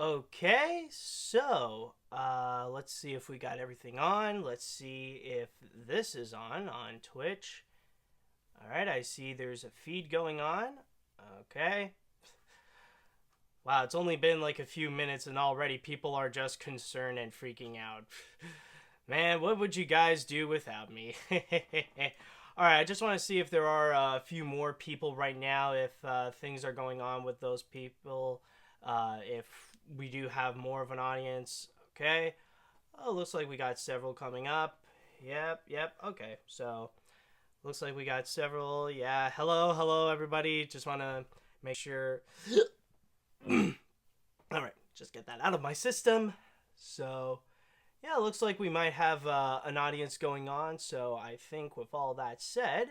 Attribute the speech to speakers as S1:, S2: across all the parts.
S1: Okay, so let's see if we got everything on. Let's see if this is on Twitch. All right, I see there's a feed going on. Okay. Wow, it's only been like a few minutes and already people are just concerned and freaking out. Man, what would you guys do without me? Alright, I just want to see if there are a few more people right now, if things are going on with those people, if we do have more of an audience. Okay. Oh, looks like we got several coming up. Yep, okay. So, looks like we got several. Yeah, hello, everybody. Just want to make sure. Alright, just get that out of my system. So, yeah, it looks like we might have an audience going on, so I think with all that said,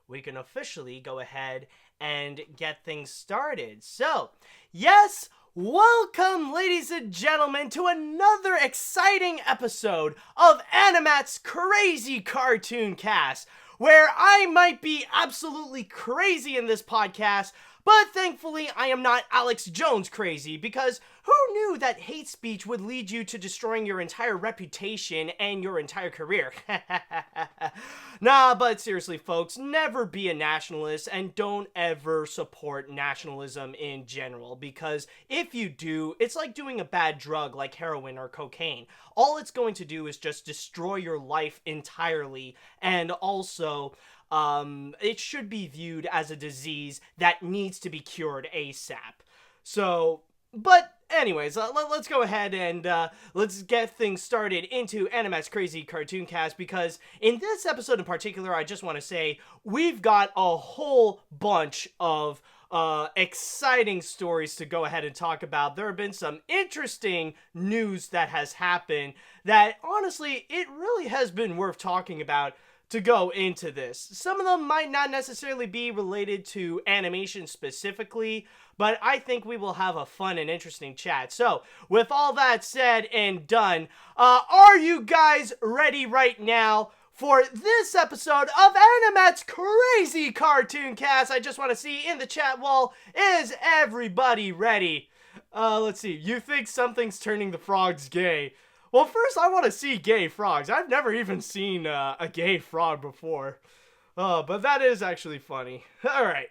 S1: we can officially go ahead and get things started. So, yes, welcome, ladies and gentlemen, to another exciting episode of AniMat's Crazy Cartoon Cast, where I might be absolutely crazy in this podcast, but thankfully I am not Alex Jones crazy, because who knew that hate speech would lead you to destroying your entire reputation and your entire career? Nah, but seriously folks, never be a nationalist and don't ever support nationalism in general, because if you do, it's like doing a bad drug like heroin or cocaine. All it's going to do is just destroy your life entirely, and also it should be viewed as a disease that needs to be cured ASAP. So, but anyways, let's go ahead and let's get things started into AniMat's Crazy Cartoon Cast, because in this episode in particular, I just want to say we've got a whole bunch of exciting stories to go ahead and talk about. There have been some interesting news that has happened that honestly, it really has been worth talking about to go into this. Some of them might not necessarily be related to animation specifically, but I think we will have a fun and interesting chat. So, with all that said and done, are you guys ready right now for this episode of AniMat's Crazy Cartoon Cast? I just want to see in the chat wall, is everybody ready? Let's see. You think something's turning the frogs gay? Well, first, I want to see gay frogs. I've never even seen a gay frog before. But that is actually funny. All right.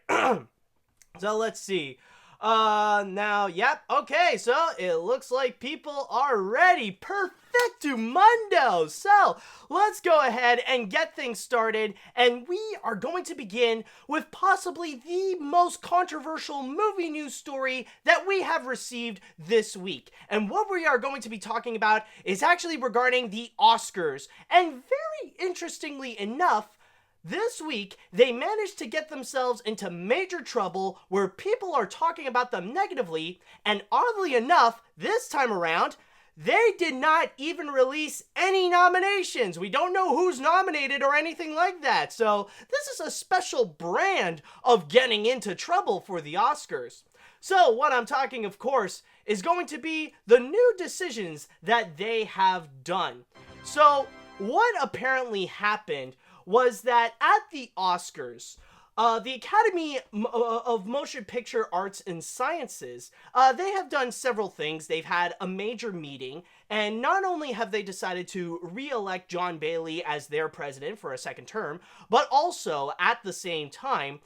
S1: So, let's see. Now, yep. Okay, so it looks like people are ready. Perfecto-mundo. So, let's go ahead and get things started. And we are going to begin with possibly the most controversial movie news story that we have received this week. And what we are going to be talking about is actually regarding the Oscars. And very interestingly enough, this week, they managed to get themselves into major trouble where people are talking about them negatively, and oddly enough, this time around, they did not even release any nominations. We don't know who's nominated or anything like that, so this is a special brand of getting into trouble for the Oscars. So, what I'm talking, of course, is going to be the new decisions that they have done. So, what apparently happened was that at the Oscars, the Academy of Motion Picture Arts and Sciences, they have done several things. They've had a major meeting, and not only have they decided to re-elect John Bailey as their president for a second term, but also, at the same time,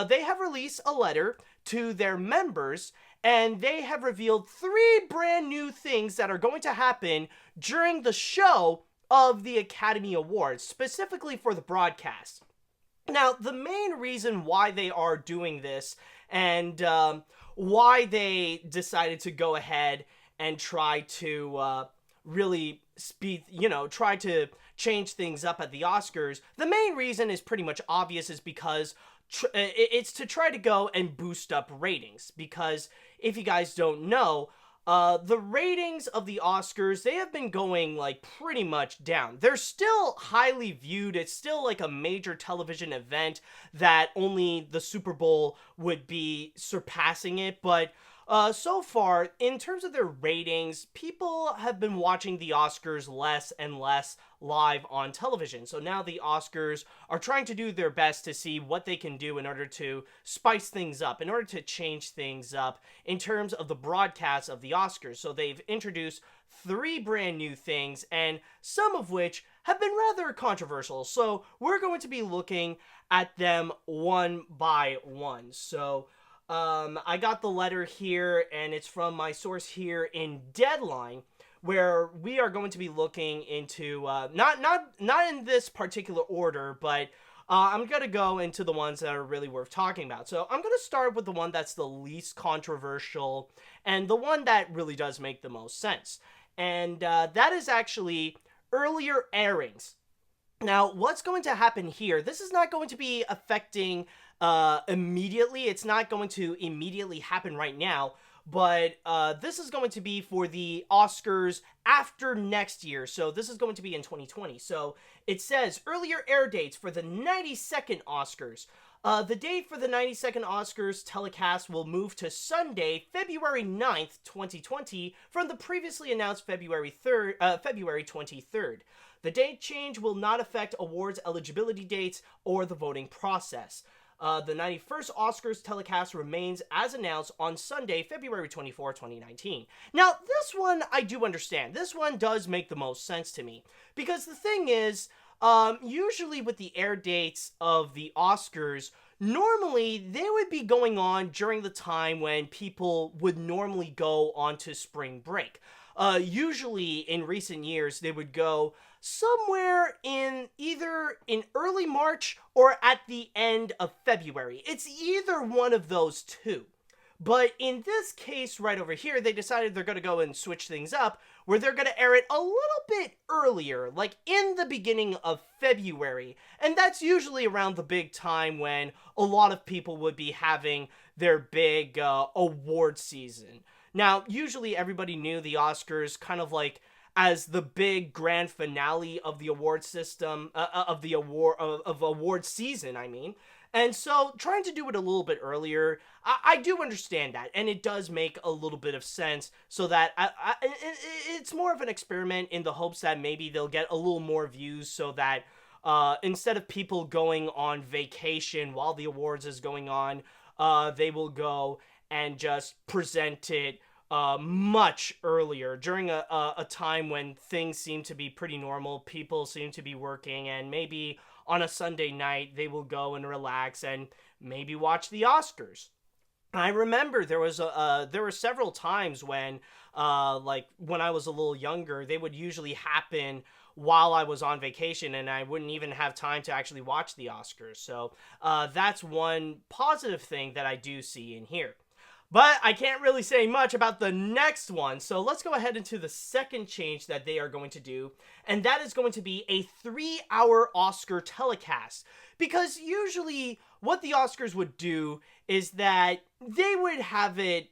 S1: they have released a letter to their members, and they have revealed 3 brand new things that are going to happen during the show of the Academy Awards, specifically for the broadcast. Now, the main reason why they are doing this and why they decided to go ahead and try to really try to change things up at the Oscars, the main reason is pretty much obvious, is because it's to try to go and boost up ratings. Because if you guys don't know, the ratings of the Oscars, they have been going, like, pretty much down. They're still highly viewed. It's still, like, a major television event that only the Super Bowl would be surpassing it. But So far, in terms of their ratings, people have been watching the Oscars less and less live on television. So now the Oscars are trying to do their best to see what they can do in order to spice things up, in order to change things up in terms of the broadcast of the Oscars. So they've introduced 3 brand new things, and some of which have been rather controversial. So we're going to be looking at them one by one. So I got the letter here, and it's from my source here in Deadline, where we are going to be looking into not in this particular order, but I'm gonna go into the ones that are really worth talking about. So I'm gonna start with the one that's the least controversial and the one that really does make the most sense, and that is actually earlier airings. Now, what's going to happen here? This is not going to be affecting immediately. It's not going to immediately happen right now, but this is going to be for the Oscars after next year. So this is going to be in 2020. So it says earlier air dates for the 92nd Oscars. The date for the 92nd Oscars telecast will move to Sunday, February 9th, 2020, from the previously announced February 23rd. The date change will not affect awards eligibility dates or the voting process. The 91st Oscars telecast remains as announced on Sunday, February 24, 2019. Now, this one I do understand. This one does make the most sense to me. Because the thing is, usually with the air dates of the Oscars, normally they would be going on during the time when people would normally go onto spring break. Usually in recent years, they would go somewhere in either in early March or at the end of February. It's either one of those two. But in this case right over here, they decided they're going to go and switch things up, where they're going to air it a little bit earlier, like in the beginning of February. And that's usually around the big time when a lot of people would be having their big award season. Now, usually everybody knew the Oscars kind of like as the big grand finale of the award system, of award season, I mean. And so trying to do it a little bit earlier, I do understand that, and it does make a little bit of sense, so that it's more of an experiment in the hopes that maybe they'll get a little more views, so that instead of people going on vacation while the awards is going on, they will go and just present it much earlier, during a time when things seem to be pretty normal, people seem to be working, and maybe on a Sunday night they will go and relax and maybe watch the Oscars. I remember there were several times when like when I was a little younger, they would usually happen while I was on vacation, and I wouldn't even have time to actually watch the Oscars. So that's one positive thing that I do see in here. But I can't really say much about the next one, so let's go ahead into the second change that they are going to do, and that is going to be a 3-hour Oscar telecast. Because usually what the Oscars would do is that they would have it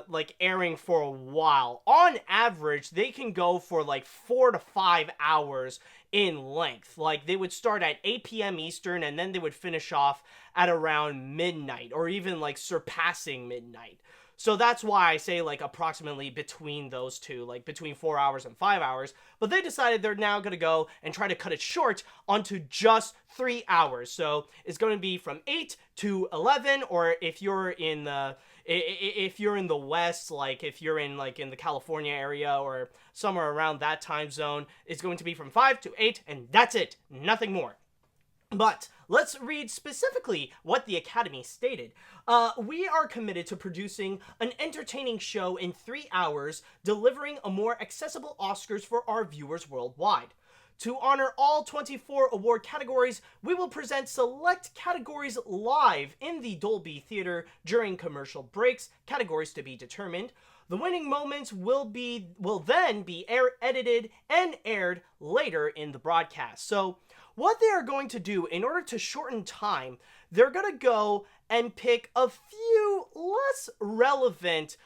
S1: like airing for a while. On average, they can go for like 4 to 5 hours in length. Like they would start at 8 p.m. Eastern, and then they would finish off at around midnight, or even like surpassing midnight. So that's why I say like approximately between those two, like between 4 hours and 5 hours. But they decided they're now going to go and try to cut it short onto just 3 hours. So it's going to be from 8 to 11, or if you're in the West, like if you're in the California area or somewhere around that time zone, it's going to be from 5 to 8, and that's it. Nothing more. But let's read specifically what the Academy stated. We are committed to producing an entertaining show in 3 hours, delivering a more accessible Oscars for our viewers worldwide. To honor all 24 award categories, we will present select categories live in the Dolby Theater during commercial breaks, categories to be determined. The winning moments will then be edited and aired later in the broadcast. So what they are going to do in order to shorten time, they're going to go and pick a few less relevant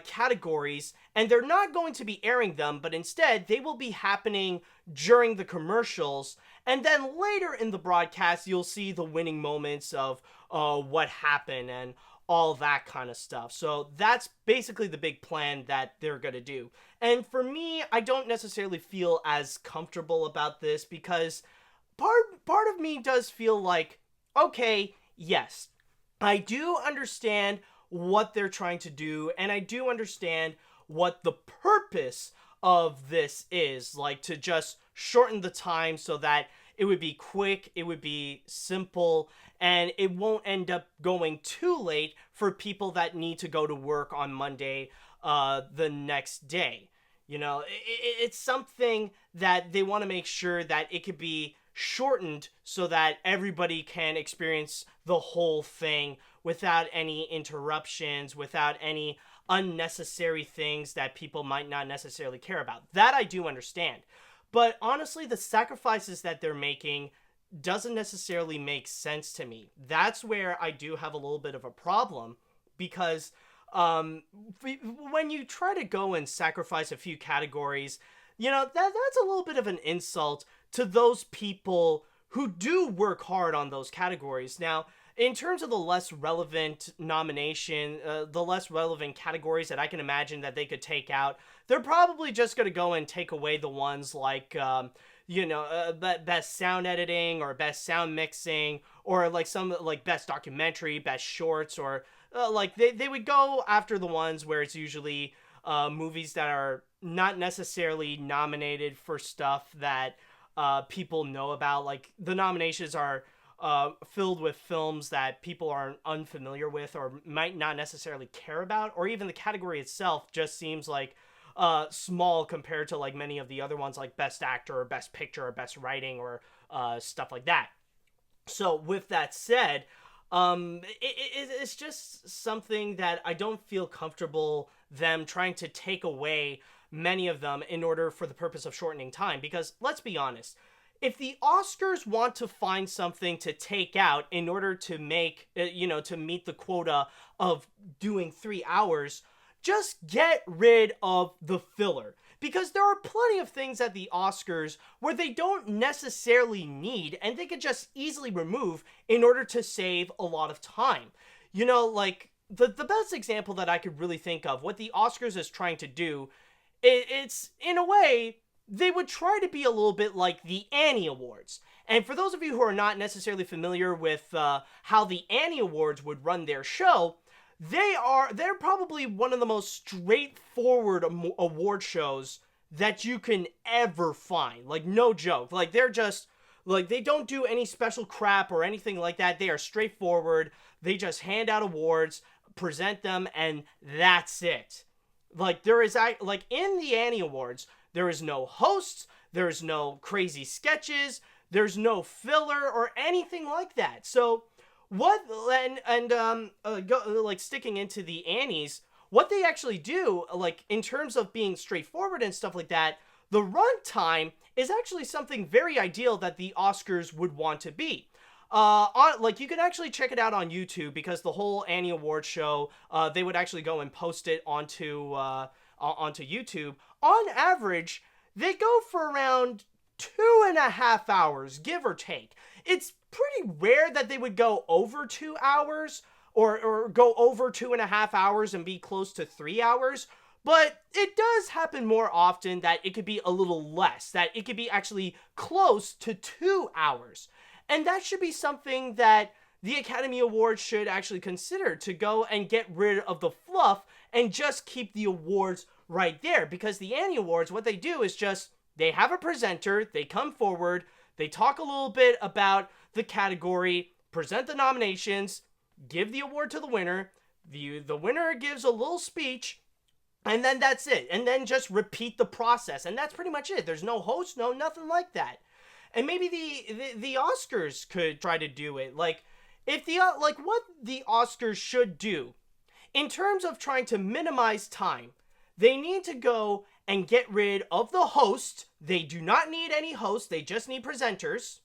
S1: categories, and they're not going to be airing them, but instead they will be happening during the commercials, and then later in the broadcast you'll see the winning moments of what happened and all that kind of stuff. So that's basically the big plan that they're going to do. And for me, I don't necessarily feel as comfortable about this because part of me does feel like, okay, yes, I do understand what they're trying to do, and I do understand what the purpose of this is, like to just shorten the time so that it would be quick, it would be simple, and it won't end up going too late for people that need to go to work on Monday the next day. You know, it's something that they want to make sure that it could be shortened so that everybody can experience the whole thing without any interruptions, without any unnecessary things that people might not necessarily care about. That I do understand. But honestly, the sacrifices that they're making doesn't necessarily make sense to me. That's where I do have a little bit of a problem because when you try to go and sacrifice a few categories, you know, that's a little bit of an insult to those people who do work hard on those categories. Now, in terms of the less relevant nomination, the less relevant categories that I can imagine that they could take out, they're probably just going to go and take away the ones like, best sound editing or best sound mixing or like some like best documentary, best shorts, or they would go after the ones where it's usually movies that are not necessarily nominated for stuff that people know about. Like the nominations are filled with films that people are unfamiliar with or might not necessarily care about, or even the category itself just seems like small compared to like many of the other ones like best actor or best picture or best writing or stuff like that. So with that said, it's just something that I don't feel comfortable them trying to take away many of them in order for the purpose of shortening time. Because let's be honest, if the Oscars want to find something to take out in order to make, to meet the quota of doing 3 hours, just get rid of the filler. Because there are plenty of things at the Oscars where they don't necessarily need and they could just easily remove in order to save a lot of time. You know, like the best example that I could really think of, what the Oscars is trying to do, it's in a way, they would try to be a little bit like the Annie Awards. And for those of you who are not necessarily familiar with how the Annie Awards would run their show, they're probably one of the most straightforward award shows that you can ever find. Like, no joke. Like, they're just, like, they don't do any special crap or anything like that. They are straightforward. They just hand out awards, present them, and that's it. Like, like, in the Annie Awards, there is no hosts, there's no crazy sketches, there's no filler or anything like that. So sticking into the Annies, what they actually do, like in terms of being straightforward and stuff like that, the runtime is actually something very ideal that the Oscars would want to be. You can actually check it out on YouTube because the whole Annie Award show, they would actually go and post it onto YouTube. On average, they go for around 2.5 hours, give or take. It's pretty rare that they would go over 2 hours or go over 2.5 hours and be close to 3 hours. But it does happen more often that it could be a little less, that it could be actually close to 2 hours. And that should be something that the Academy Awards should actually consider, to go and get rid of the fluff and just keep the awards right there. Because the Annie Awards, what they do is just, they have a presenter, they come forward, they talk a little bit about the category, present the nominations, give the award to the winner, the winner gives a little speech, and then that's it. And then just repeat the process. And that's pretty much it. There's no host, no nothing like that. And maybe the Oscars could try to do it. Like, if what the Oscars should do in terms of trying to minimize time, they need to go and get rid of the host. They do not need any hosts. They just need presenters.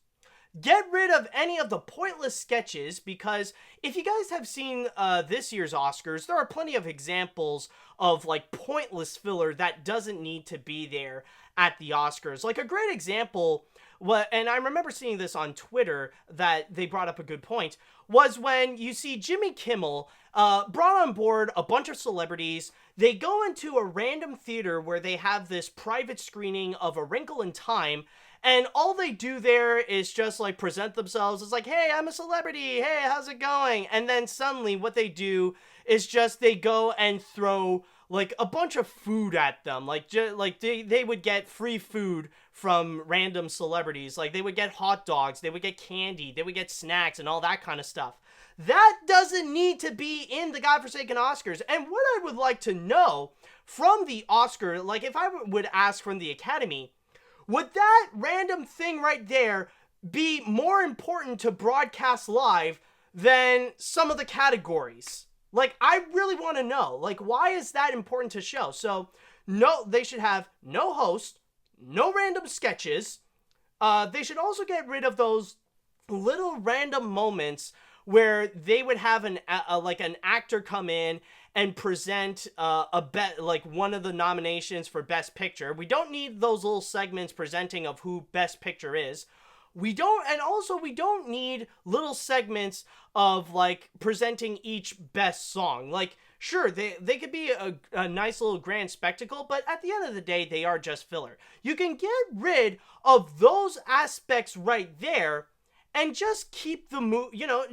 S1: Get rid of any of the pointless sketches, because if you guys have seen this year's Oscars, there are plenty of examples of like pointless filler that doesn't need to be there at the Oscars. Like, a great example and I remember seeing this on Twitter, that they brought up a good point, was when you see Jimmy Kimmel brought on board a bunch of celebrities. They go into a random theater where they have this private screening of A Wrinkle in Time, and all they do there is just like present themselves. It's like, hey, I'm a celebrity. Hey, how's it going? And then suddenly what they do is just they go and throw like a bunch of food at them. Like they would get free food from random celebrities. Like they would get hot dogs, they would get candy, they would get snacks and all that kind of stuff. That doesn't need to be in the godforsaken Oscars. And what I would like to know from the Oscar, like if I would ask from the Academy, would that random thing right there be more important to broadcast live than some of the categories? Like, I really want to know. Like, why is that important to show? So, no, they should have no host, no random sketches. They should also get rid of those little random moments where they would have an actor come in and present like one of the nominations for Best Picture. We don't need those little segments presenting of who Best Picture is. We don't need little segments of like presenting each best song. Like, sure, they could be a nice little grand spectacle, but at the end of the day, they are just filler. You can get rid of those aspects right there and just keep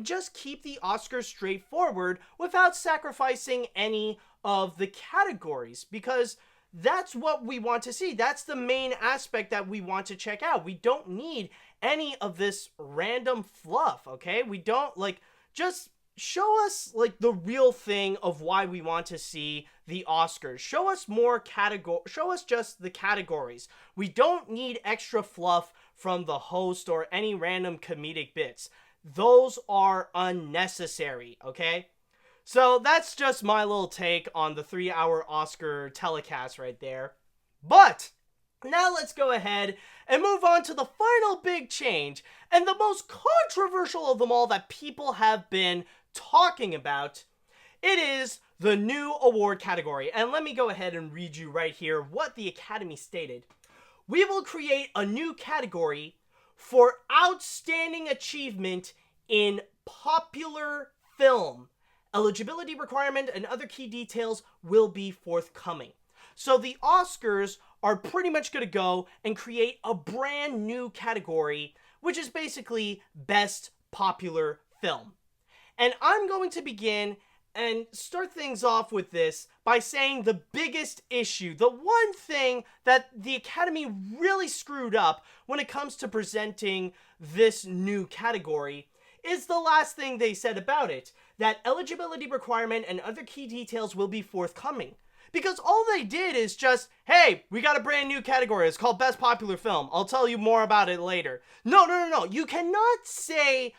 S1: just keep the Oscars straightforward without sacrificing any of the categories, because that's what we want to see. That's the main aspect that we want to check out. We don't need any of this random fluff, okay? We don't, just show us, the real thing of why we want to see the Oscars. Show us show us just the categories. We don't need extra fluff from the host or any random comedic bits. Those are unnecessary, okay? So that's just my little take on the 3-hour Oscar telecast right there. But now let's go ahead and move on to the final big change, and the most controversial of them all that people have been talking about. It is the new award category. And let me go ahead and read you right here what the Academy stated. We will create a new category for outstanding achievement in popular film. Eligibility requirement and other key details will be forthcoming. So the Oscars are pretty much going to go and create a brand new category, which is basically Best Popular Film. And I'm going to begin and start things off with this by saying the biggest issue, the one thing that the Academy really screwed up when it comes to presenting this new category, is the last thing they said about it, that eligibility requirement and other key details will be forthcoming. Because all they did is just, hey, we got a brand new category. It's called Best Popular Film. I'll tell you more about it later. No. You cannot say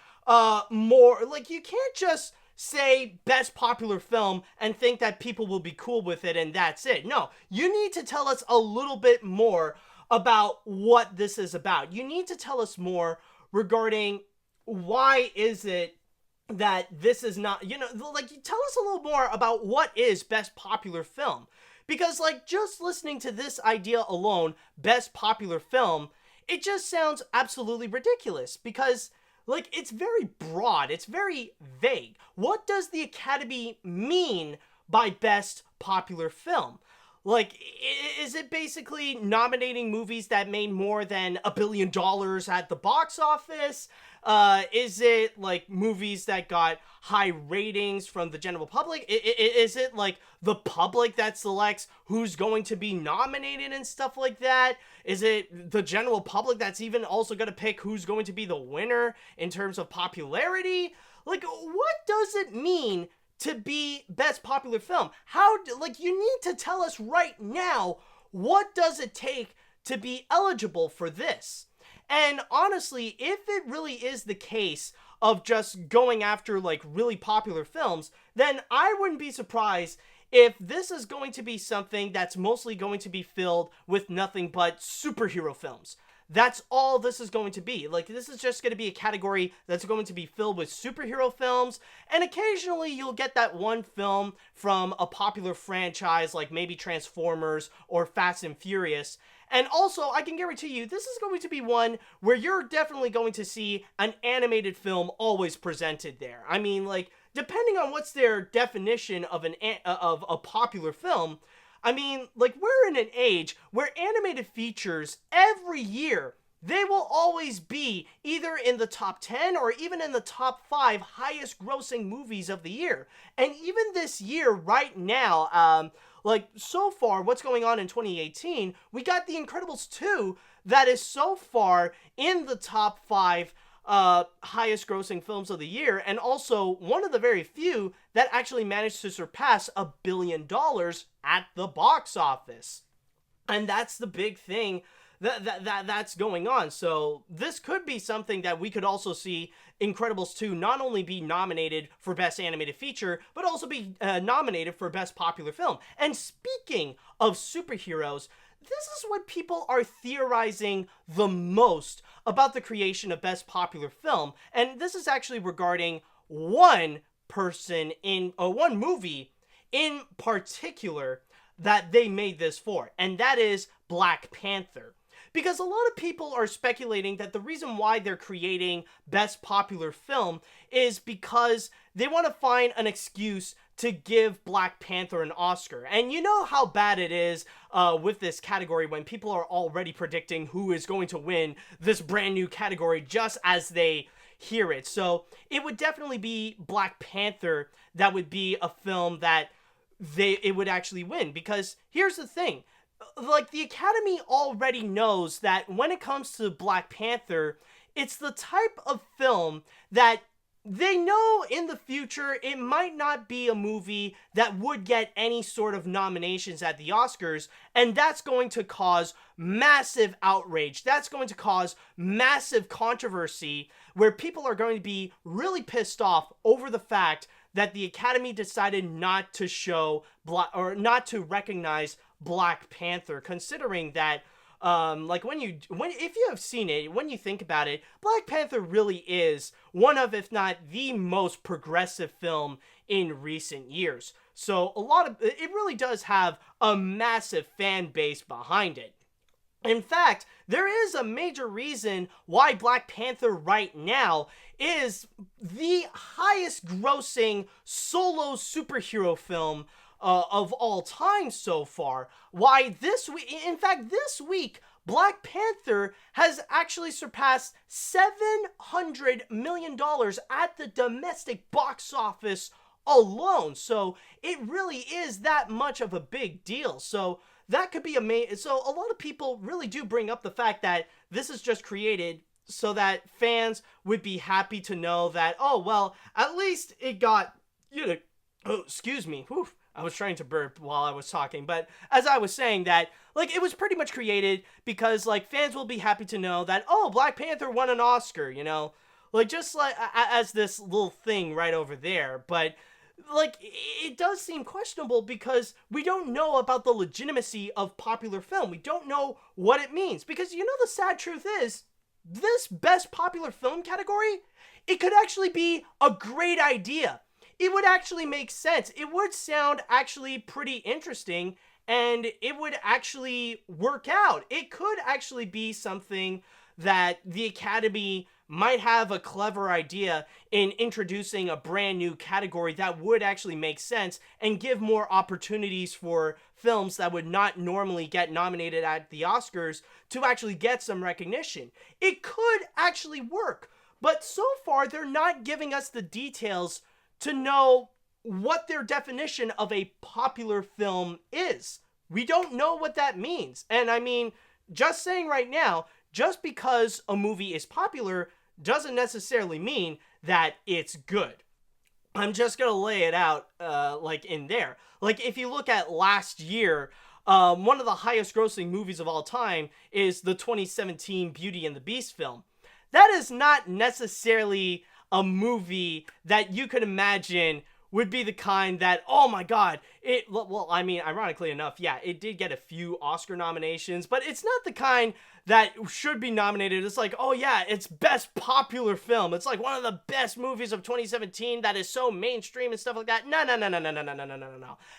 S1: more. You can't just say Best Popular Film and think that people will be cool with it and that's it. No, you need to tell us a little bit more about what this is about. You need to tell us more regarding why is it that this is not, tell us a little more about what is Best Popular Film. Because, just listening to this idea alone, Best Popular Film, it just sounds absolutely ridiculous. Because, it's very broad. It's very vague. What does the Academy mean by Best Popular Film? Is it basically nominating movies that made more than $1 billion at the box office? Is it movies that got high ratings from the general public? Is it the public that selects who's going to be nominated and stuff like that? Is it the general public that's even also going to pick who's going to be the winner in terms of popularity? What does it mean to be Best Popular Film? You need to tell us right now, what does it take to be eligible for this? And honestly, if it really is the case of just going after really popular films, then I wouldn't be surprised if this is going to be something that's mostly going to be filled with nothing but superhero films. That's all this is going to be. This is just going to be a category that's going to be filled with superhero films, and occasionally you'll get that one film from a popular franchise like maybe Transformers or Fast and Furious. And also, I can guarantee you, this is going to be one where you're definitely going to see an animated film always presented there. I mean, like, depending on what's their definition of of a popular film, I mean, like, we're in an age where animated features every year, they will always be either in the top 10 or even in the top 5 highest grossing movies of the year. And even this year, right now, like, so far, what's going on in 2018, we got The Incredibles 2 that is so far in the top 5 highest grossing films of the year, and also one of the very few that actually managed to surpass $1 billion at the box office. And that's the big thing that's going on. So this could be something that we could also see Incredibles 2 not only be nominated for Best Animated Feature, but also be nominated for Best Popular Film. And speaking of superheroes, this is what people are theorizing the most about the creation of Best Popular Film. And this is actually regarding one movie in particular that they made this for, and that is Black Panther. Because a lot of people are speculating that the reason why they're creating Best Popular Film is because they want to find an excuse to give Black Panther an Oscar. And you know how bad it is with this category when people are already predicting who is going to win this brand new category just as they hear it. So it would definitely be Black Panther that would be a film that it would actually win. Because here's the thing. Like, the Academy already knows that when it comes to Black Panther, it's the type of film that they know in the future it might not be a movie that would get any sort of nominations at the Oscars, and that's going to cause massive outrage. That's going to cause massive controversy where people are going to be really pissed off over the fact that the Academy decided not to show not to recognize Black Panther, considering that like if you have seen it, when you think about it, Black Panther really is one of, if not the most progressive film in recent years. So it really does have a massive fan base behind it. In fact, there is a major reason why Black Panther right now is the highest grossing solo superhero film of all time so far. Why this week, Black Panther has actually surpassed $700 million at the domestic box office alone. So it really is that much of a big deal. So that could be amazing. So a lot of people really do bring up the fact that this is just created so that fans would be happy to know that, oh, well, at least it got, oh, excuse me, whew. I was trying to burp while I was talking, but as I was saying that, like, it was pretty much created because, like, fans will be happy to know that, oh, Black Panther won an Oscar, like, just like as this little thing right over there. But, like, it does seem questionable because we don't know about the legitimacy of popular film. We don't know what it means because, the sad truth is, this Best Popular Film category, it could actually be a great idea. It would actually make sense. It would sound actually pretty interesting, and it would actually work out. It could actually be something that the Academy might have a clever idea in introducing a brand new category that would actually make sense and give more opportunities for films that would not normally get nominated at the Oscars to actually get some recognition. It could actually work, but so far they're not giving us the details to know what their definition of a popular film is. We don't know what that means. And I mean, just saying right now, just because a movie is popular doesn't necessarily mean that it's good. I'm just gonna lay it out like in there. Like, if you look at last year, one of the highest grossing movies of all time is the 2017 Beauty and the Beast film. That is not necessarily a movie that you could imagine would be the kind that, oh my god, ironically enough, yeah, it did get a few Oscar nominations, but it's not the kind that should be nominated. It's like, oh yeah, it's Best Popular Film. It's like one of the best movies of 2017 that is so mainstream and stuff like that. No.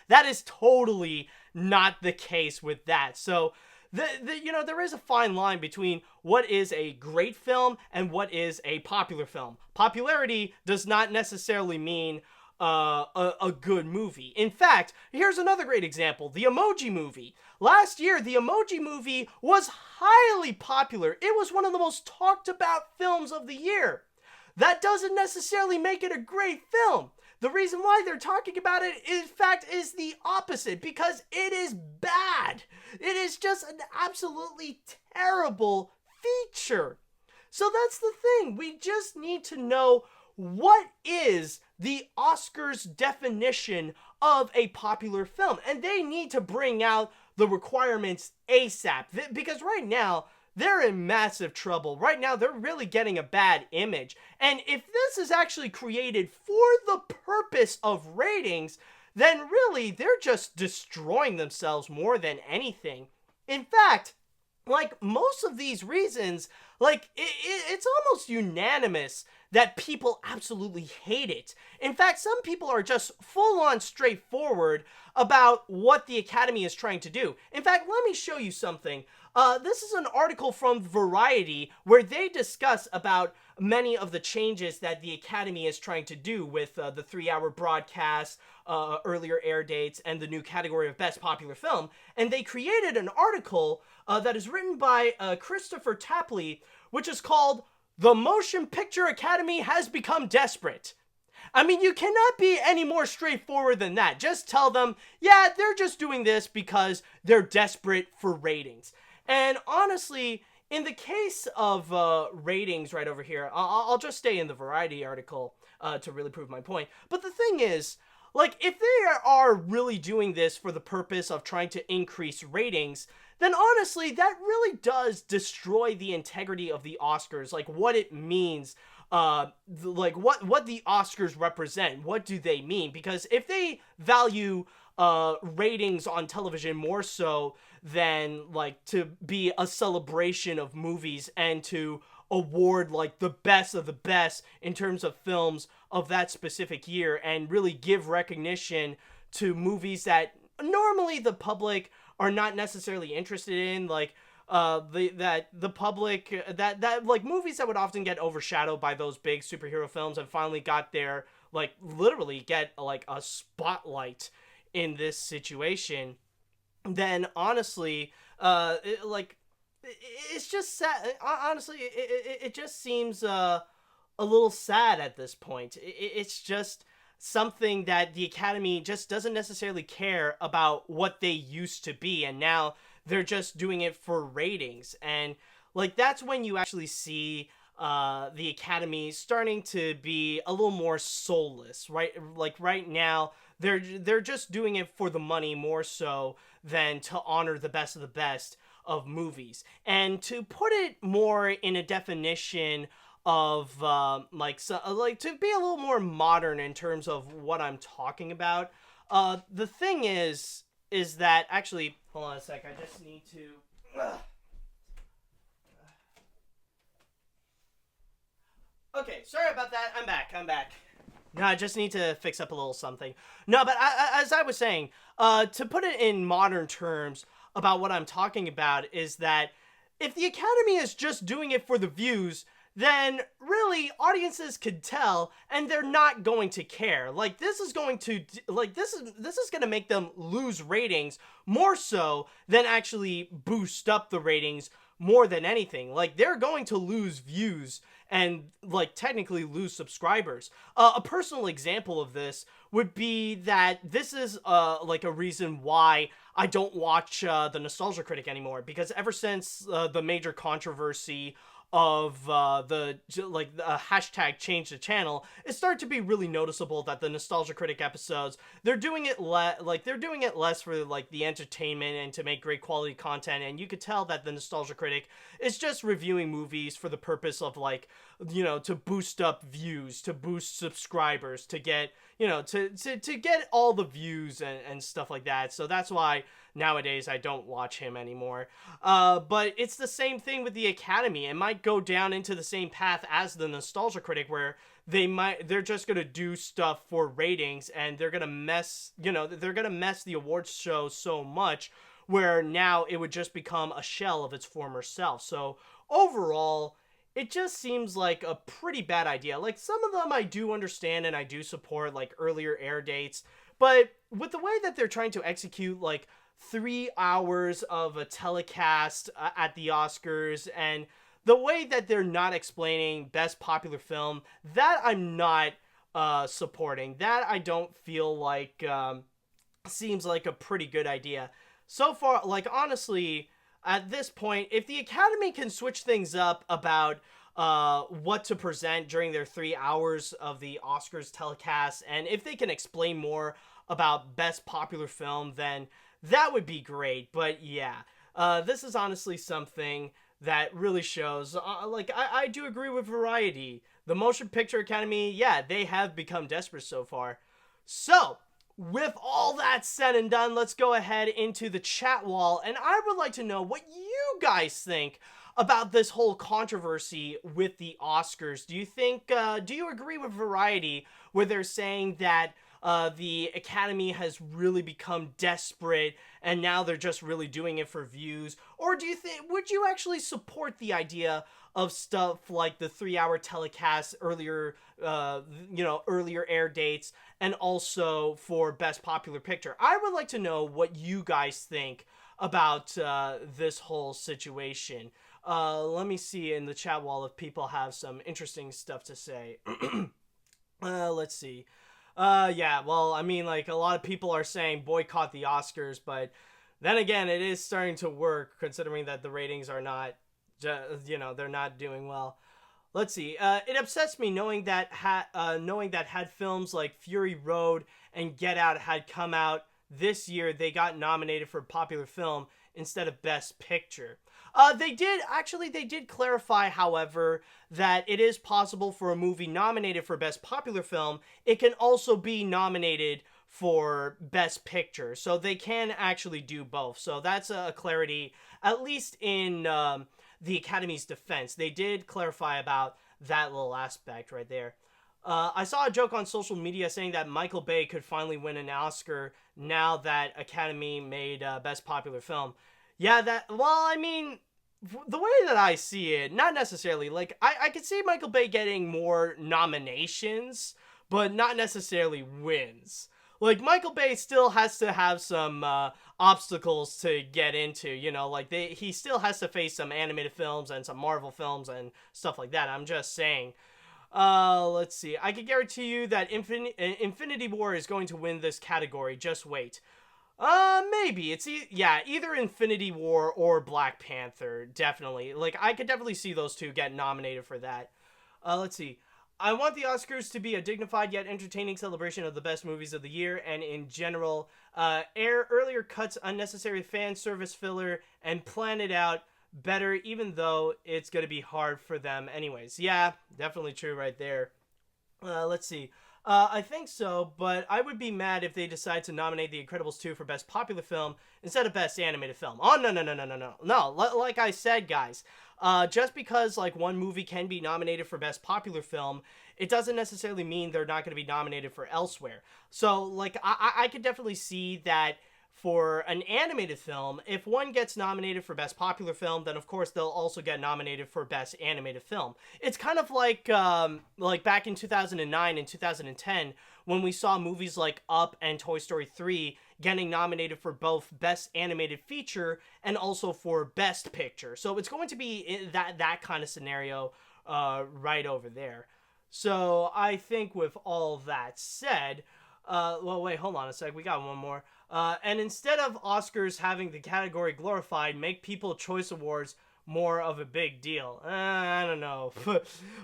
S1: That is totally not the case with that. So there is a fine line between what is a great film and what is a popular film. Popularity does not necessarily mean a good movie. In fact, here's another great example: the Emoji Movie. Last year, the Emoji Movie was highly popular. It was one of the most talked about films of the year. That doesn't necessarily make it a great film. The reason why they're talking about it, in fact, is the opposite, because it is bad. It is just an absolutely terrible feature. So that's the thing. We just need to know what is the Oscars definition of a popular film. And they need to bring out the requirements ASAP. Because right now, they're in massive trouble. Right now, they're really getting a bad image. And if this is actually created for the purpose of ratings, then really, they're just destroying themselves more than anything. In fact, like, most of these reasons, like, it's almost unanimous that people absolutely hate it. In fact, some people are just full-on straightforward about what the Academy is trying to do. In fact, let me show you something. This is an article from Variety where they discuss about many of the changes that the Academy is trying to do with the 3-hour broadcast, earlier air dates, and the new category of Best Popular Film. And they created an article that is written by Christopher Tapley, which is called "The Motion Picture Academy Has Become Desperate." I mean, you cannot be any more straightforward than that. Just tell them, yeah, they're just doing this because they're desperate for ratings. And honestly, in the case of ratings right over here, I'll just stay in the Variety article to really prove my point. But the thing is, like, if they are really doing this for the purpose of trying to increase ratings, then honestly, that really does destroy the integrity of the Oscars, like what it means, like what the Oscars represent. What do they mean? Because if they value ratings on television more so than like to be a celebration of movies and to award like the best of the best in terms of films of that specific year and really give recognition to movies that normally the public are not necessarily interested in, like the public that like movies that would often get overshadowed by those big superhero films and finally got their like literally get like a spotlight in this situation, then honestly it's just sad. Honestly, it just seems a little sad at this point. It's just something that the Academy just doesn't necessarily care about what they used to be, and now they're just doing it for ratings. And like that's when you actually see the Academy starting to be a little more soulless, right? Like right now, they're just doing it for the money more so than to honor the best of the best of movies. And to put it more in a definition of like to be a little more modern in terms of what I'm talking about, the thing is that actually, hold on a sec, I just need to okay, sorry about that. I'm back. No, I just need to fix up a little something. No, but as I was saying, to put it in modern terms about what I'm talking about is that if the Academy is just doing it for the views, then really audiences could tell and they're not going to care. Like this is going to this is going to make them lose ratings more so than actually boost up the ratings more than anything. Like they're going to lose views and like technically lose subscribers. A personal example of this would be that this is like a reason why I don't watch the Nostalgia Critic anymore, because ever since the major controversy of the hashtag change the channel, it started to be really noticeable that the Nostalgia Critic episodes, they're doing it less for like the entertainment and to make great quality content, and you could tell that the Nostalgia Critic is just reviewing movies for the purpose of like, you know, to boost up views, to boost subscribers, to get, you know, to get all the views and stuff like that. So that's why nowadays I don't watch him anymore. But it's the same thing with the Academy. It might go down into the same path as the Nostalgia Critic, where they're just gonna do stuff for ratings and they're gonna mess the awards show so much where now it would just become a shell of its former self. So overall, it just seems like a pretty bad idea. Like, some of them I do understand and I do support, like earlier air dates, but with the way that they're trying to execute, like, 3 hours of a telecast at the Oscars, and the way that they're not explaining best popular film, that I'm not supporting. That I don't feel like seems like a pretty good idea. So far, like, honestly, at this point, if the Academy can switch things up about what to present during their 3 hours of the Oscars telecast, and if they can explain more about best popular film, then that would be great. But yeah, this is honestly something that really shows, like, I do agree with Variety. The Motion Picture Academy, yeah, they have become desperate so far. So, with all that said and done, let's go ahead into the chat wall, and I would like to know what you guys think about this whole controversy with the Oscars. Do you think, do you agree with Variety where they're saying that the Academy has really become desperate and now they're just really doing it for views? Or do you think, would you actually support the idea of stuff like the 3 hour telecast earlier, earlier air dates, and also for best popular picture? I would like to know what you guys think about this whole situation. Let me see in the chat wall if people have some interesting stuff to say. Let's see. Yeah, well, I mean, like, a lot of people are saying boycott the Oscars, but then again, it is starting to work considering that the ratings are not, they're not doing well. Let's see. It upsets me knowing that had films like Fury Road and Get Out had come out this year, they got nominated for popular film instead of Best Picture. They did clarify, however, that it is possible for a movie nominated for Best Popular Film, it can also be nominated for Best Picture. So they can actually do both. So that's a clarity, at least in the Academy's defense. They did clarify about that little aspect right there. I saw a joke on social media saying that Michael Bay could finally win an Oscar now that Academy made Best Popular Film. Yeah, I mean, the way that I see it, not necessarily. Like, I could see Michael Bay getting more nominations, but not necessarily wins. Like, Michael Bay still has to have some obstacles to get into, like, he still has to face some animated films and some Marvel films and stuff like that. I'm just saying. Let's see. I can guarantee you that Infinity War is going to win this category. Just wait. Maybe. It's either Infinity War or Black Panther, definitely. Like, I could definitely see those two get nominated for that. Let's see. I want the Oscars to be a dignified yet entertaining celebration of the best movies of the year, and in general, earlier cuts unnecessary fan service filler and plan it out better, even though it's going to be hard for them anyways. Yeah, definitely true right there. Let's see. I think so, but I would be mad if they decide to nominate The Incredibles 2 for Best Popular Film instead of Best Animated Film. Oh, no. No, like I said, guys, just because, like, one movie can be nominated for Best Popular Film, it doesn't necessarily mean they're not going to be nominated for elsewhere. So, like, I could definitely see that for an animated film, if one gets nominated for Best Popular Film, then of course they'll also get nominated for Best Animated Film. It's kind of like back in 2009 and 2010 when we saw movies like Up and Toy Story 3 getting nominated for both Best Animated Feature and also for Best Picture. So it's going to be that kind of scenario right over there. So I think with all that said, wait, hold on a sec. We got one more. And instead of Oscars having the category glorified, make People's Choice Awards more of a big deal. I don't know.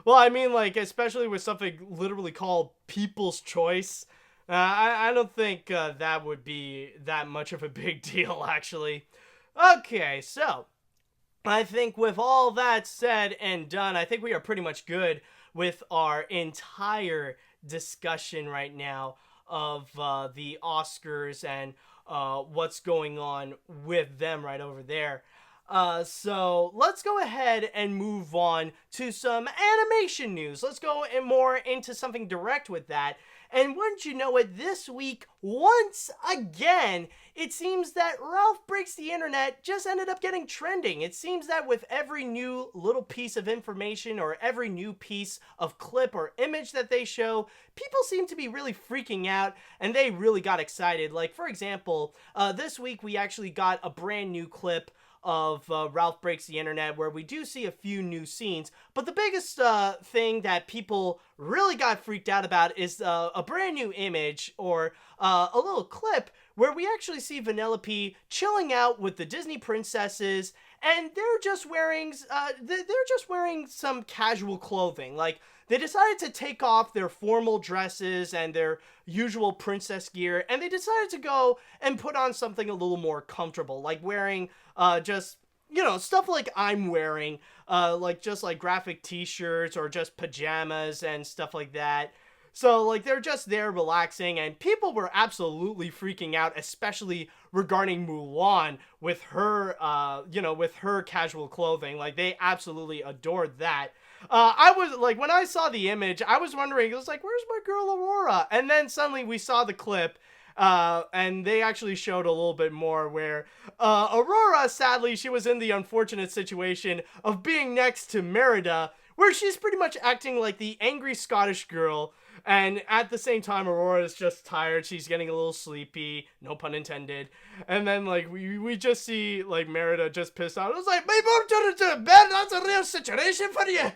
S1: Well, I mean, like, especially with something literally called People's Choice, I don't think that would be that much of a big deal, actually. Okay, so I think with all that said and done, I think we are pretty much good with our entire discussion right now of the Oscars and what's going on with them right over there. So let's go ahead and move on to some animation news. Let's go more into something direct with that. And wouldn't you know it, this week, once again, it seems that Ralph Breaks the Internet just ended up getting trending. It seems that with every new little piece of information or every new piece of clip or image that they show, people seem to be really freaking out, and they really got excited. Like, for example, this week we actually got a brand new clip of Ralph Breaks the Internet, where we do see a few new scenes, but the biggest thing that people really got freaked out about is a brand new image, or a little clip where we actually see Vanellope chilling out with the Disney princesses, and they're just wearing some casual clothing. Like, they decided to take off their formal dresses and their usual princess gear, and they decided to go and put on something a little more comfortable, like wearing just, you know, stuff like I'm wearing, like just like graphic t-shirts or just pajamas and stuff like that. So, like, they're just there relaxing, and people were absolutely freaking out, especially regarding Mulan with her, with her casual clothing. Like, they absolutely adored that. I was, like, when I saw the image, I was wondering, it was like, where's my girl Aurora? And then suddenly we saw the clip, and they actually showed a little bit more where, Aurora, sadly, she was in the unfortunate situation of being next to Merida, where she's pretty much acting like the angry Scottish girl, and at the same time, Aurora's just tired. She's getting a little sleepy, no pun intended. And then, like, we just see, like, Merida just pissed off. It was like, my mom turned into bed, that's a real situation for you.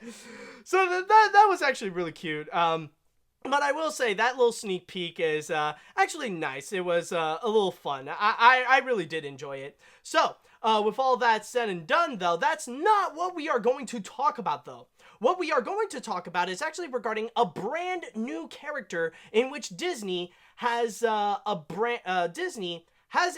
S1: So that was actually really cute. But I will say that little sneak peek is actually nice. It was a little fun. I really did enjoy it. So, with all that said and done, though, that's not what we are going to talk about, though. What we are going to talk about is actually regarding a brand new character in which Disney has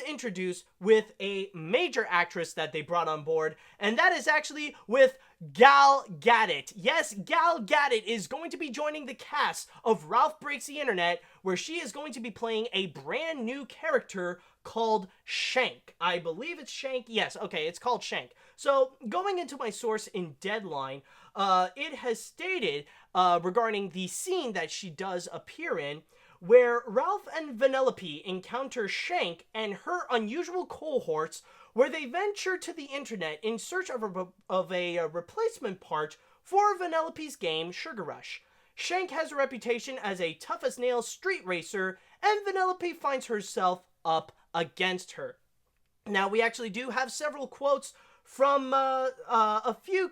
S1: introduced with a major actress that they brought on board, and that is actually with Gal Gadot. Yes, Gal Gadot is going to be joining the cast of Ralph Breaks the Internet, where she is going to be playing a brand new character called Shank. I believe it's Shank. Yes, okay, it's called Shank. So, going into my source in Deadline, it has stated regarding the scene that she does appear in, where Ralph and Vanellope encounter Shank and her unusual cohorts, where they venture to the internet in search of a replacement part for Vanellope's game Sugar Rush. Shank has a reputation as a tough-as-nails street racer, and Vanellope finds herself up against her. Now, we actually do have several quotes from a few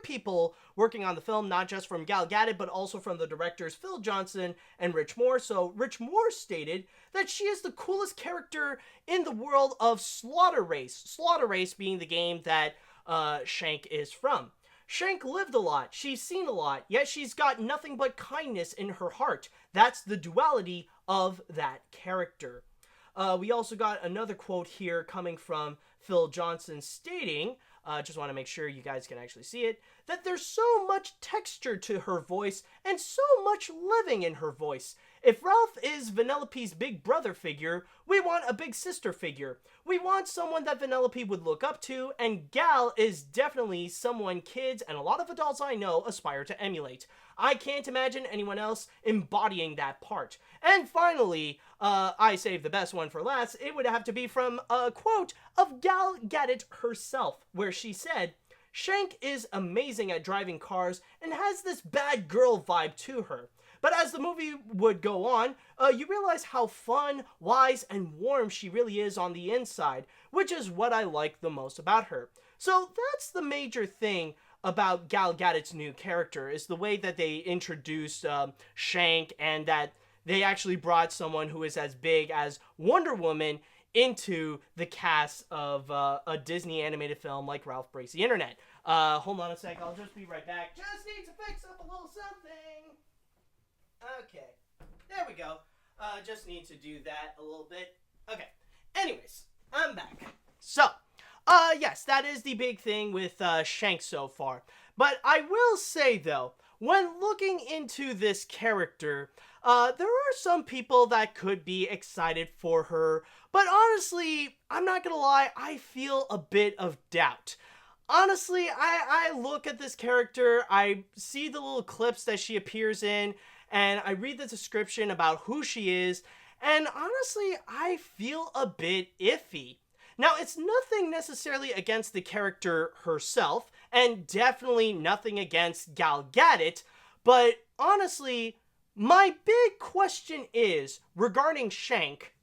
S1: people working on the film, not just from Gal Gadot, but also from the directors Phil Johnson and Rich Moore. So Rich Moore stated that she is the coolest character in the world of Slaughter Race. Slaughter Race being the game that Shank is from. Shank lived a lot, she's seen a lot, yet she's got nothing but kindness in her heart. That's the duality of that character. We also got another quote here coming from Phil Johnson stating, just want to make sure you guys can actually see it, that there's so much texture to her voice and so much living in her voice. If Ralph is Vanellope's big brother figure, we want a big sister figure. We want someone that Vanellope would look up to, and Gal is definitely someone kids and a lot of adults I know aspire to emulate. I can't imagine anyone else embodying that part. And finally, I saved the best one for last. It would have to be from a quote of Gal Gadot herself, where she said, "Shank is amazing at driving cars and has this bad girl vibe to her. But as the movie would go on, you realize how fun, wise, and warm she really is on the inside, which is what I like the most about her." So that's the major thing about Gal Gadot's new character, is the way that they introduced Shank, and that they actually brought someone who is as big as Wonder Woman into the cast of a Disney animated film like Ralph Breaks the Internet. Hold on a sec, I'll just be right back. Just need to fix up a little something. Okay, there we go. Just need to do that a little bit. Okay, anyways, I'm back. So, yes, that is the big thing with Shank so far. But I will say, though, when looking into this character, there are some people that could be excited for her, but honestly, I'm not gonna lie, I feel a bit of doubt. Honestly, I look at this character, I see the little clips that she appears in, and I read the description about who she is, and honestly, I feel a bit iffy. Now, it's nothing necessarily against the character herself, and definitely nothing against Gal Gadot, but honestly, my big question is, regarding Shank,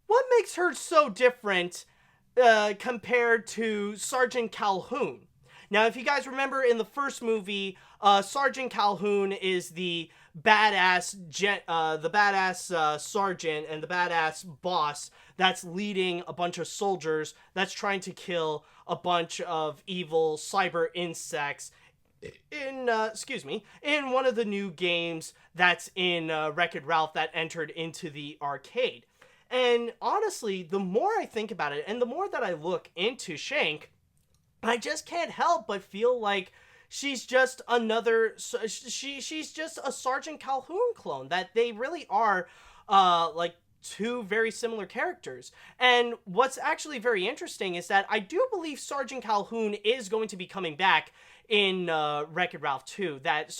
S1: what makes her so different compared to Sergeant Calhoun? Now, if you guys remember in the first movie, Sergeant Calhoun is the badass sergeant and the badass boss that's leading a bunch of soldiers that's trying to kill a bunch of evil cyber insects in one of the new games that's in Wreck-It Ralph that entered into the arcade. And honestly, the more I think about it and the more that I look into Shank, I just can't help but feel like she's just she's just a Sergeant Calhoun clone, that they really are like two very similar characters. And what's actually very interesting is that I do believe Sergeant Calhoun is going to be coming back in Wreck-It Ralph 2, that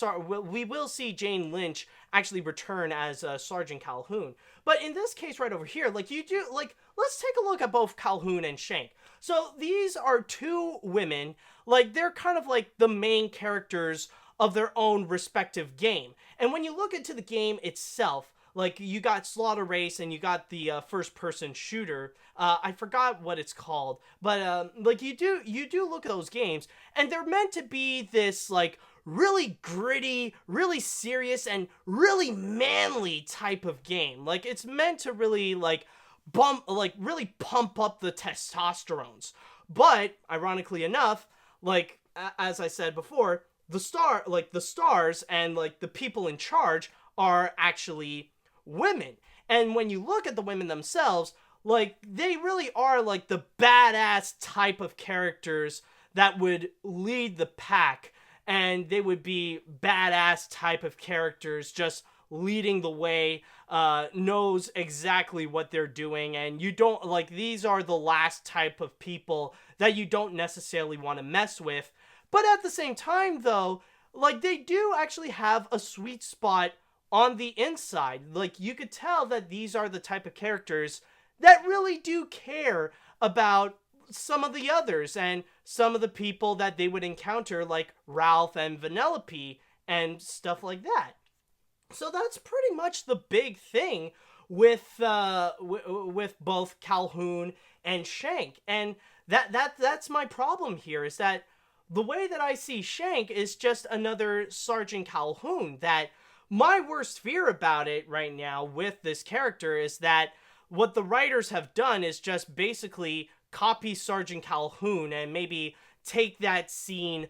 S1: we will see Jane Lynch actually return as Sergeant Calhoun. But in this case right over here, let's take a look at both Calhoun and Shank. So these are two women, they're kind of like the main characters of their own respective game. And when you look into the game itself, you got Slaughter Race and you got the first-person shooter. I forgot what it's called, but you do look at those games, and they're meant to be this really gritty, really serious, and really manly type of game. It's meant to really really pump up the testosterones. But ironically enough, as I said before, the stars and the people in charge are actually women. And when you look at the women themselves, they really are the badass type of characters that would lead the pack, and they would be badass type of characters just leading the way, knows exactly what they're doing, and you don't these are the last type of people that you don't necessarily want to mess with. But at the same time though, they do actually have a sweet spot on the inside. You could tell that these are the type of characters that really do care about some of the others and some of the people that they would encounter, like Ralph and Vanellope and stuff like that. So that's pretty much the big thing with both Calhoun and Shank. And that's my problem here, is that the way that I see Shank is just another Sergeant Calhoun. That my worst fear about it right now with this character is that what the writers have done is just basically copy Sergeant Calhoun and maybe take that scene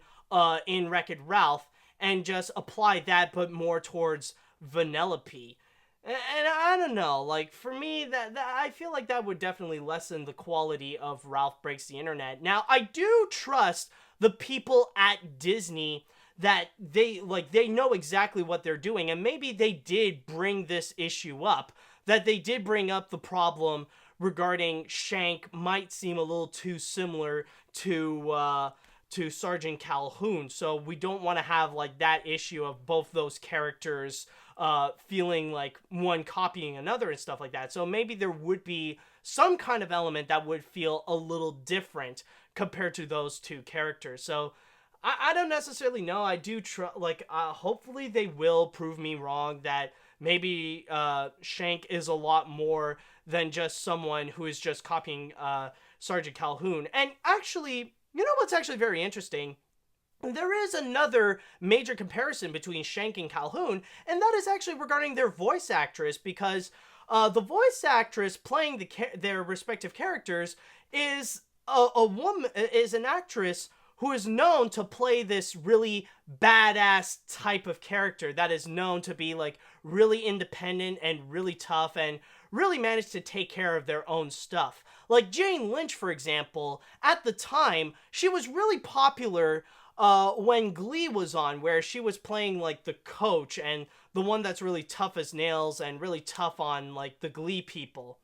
S1: in Wreck-It Ralph and just apply that, but more towards Vanellope. And I don't know, for me, that I feel like that would definitely lessen the quality of Ralph Breaks the Internet. Now, I do trust the people at Disney that they know exactly what they're doing, and maybe they did bring this issue up, that they did bring up the problem regarding Shank might seem a little too similar to Sergeant Calhoun, so we don't want to have that issue of both those characters feeling like one copying another and stuff like that. So maybe there would be some kind of element that would feel a little different compared to those two characters. So I don't necessarily know. I do hopefully they will prove me wrong, that maybe Shank is a lot more than just someone who is just copying Sergeant Calhoun. And actually, you know what's actually very interesting? There is another major comparison between Shank and Calhoun, and that is actually regarding their voice actress, because the voice actress playing their respective characters is a woman, is an actress who is known to play this really badass type of character that is known to be really independent and really tough and really manage to take care of their own stuff. Like Jane Lynch, for example, at the time, she was really popular when Glee was on, where she was playing the coach and the one that's really tough as nails and really tough on the Glee people.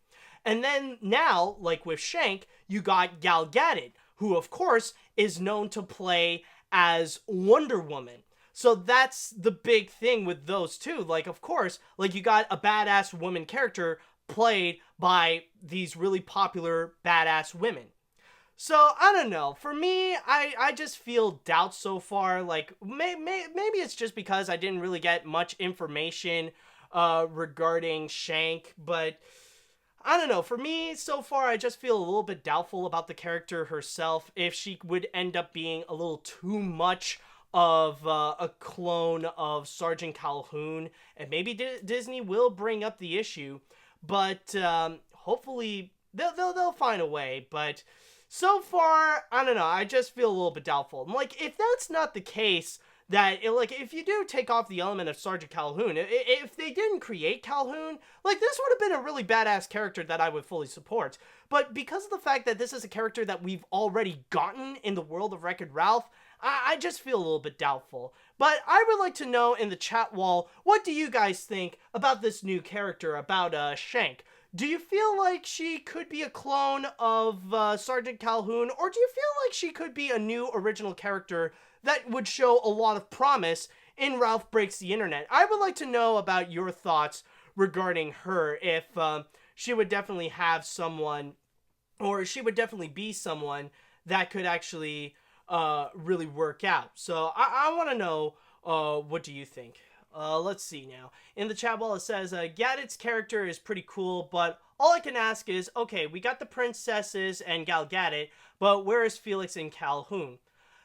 S1: And then now, with Shank, you got Gal Gadot, who of course is known to play as Wonder Woman. So that's the big thing with those two. Like, of course, like, you got a badass woman character played by these really popular badass women. So, I don't know. For me, I just feel doubt so far. Like, maybe it's just because I didn't really get much information regarding Shank, but I don't know. For me, so far, I just feel a little bit doubtful about the character herself. If she would end up being a little too much of a clone of Sergeant Calhoun, and maybe Disney will bring up the issue, but hopefully they'll find a way. But so far, I don't know. I just feel a little bit doubtful. Like, if that's not the case, like, if you do take off the element of Sergeant Calhoun, if they didn't create Calhoun, like, this would have been a really badass character that I would fully support. But because of the fact that this is a character that we've already gotten in the world of Wreck-It Ralph, I just feel a little bit doubtful. But I would like to know in the chat wall, what do you guys think about this new character, about Shank? Do you feel like she could be a clone of Sergeant Calhoun, or do you feel like she could be a new original character that would show a lot of promise in Ralph Breaks the Internet? I would like to know about your thoughts regarding her, if she would definitely have someone, or she would definitely be someone that could actually really work out. So I want to know, what do you think? Let's see now. In the chat wall it says, Gadot's character is pretty cool, but all I can ask is, okay, we got the princesses and Gal Gadot, but where is Felix and Calhoun?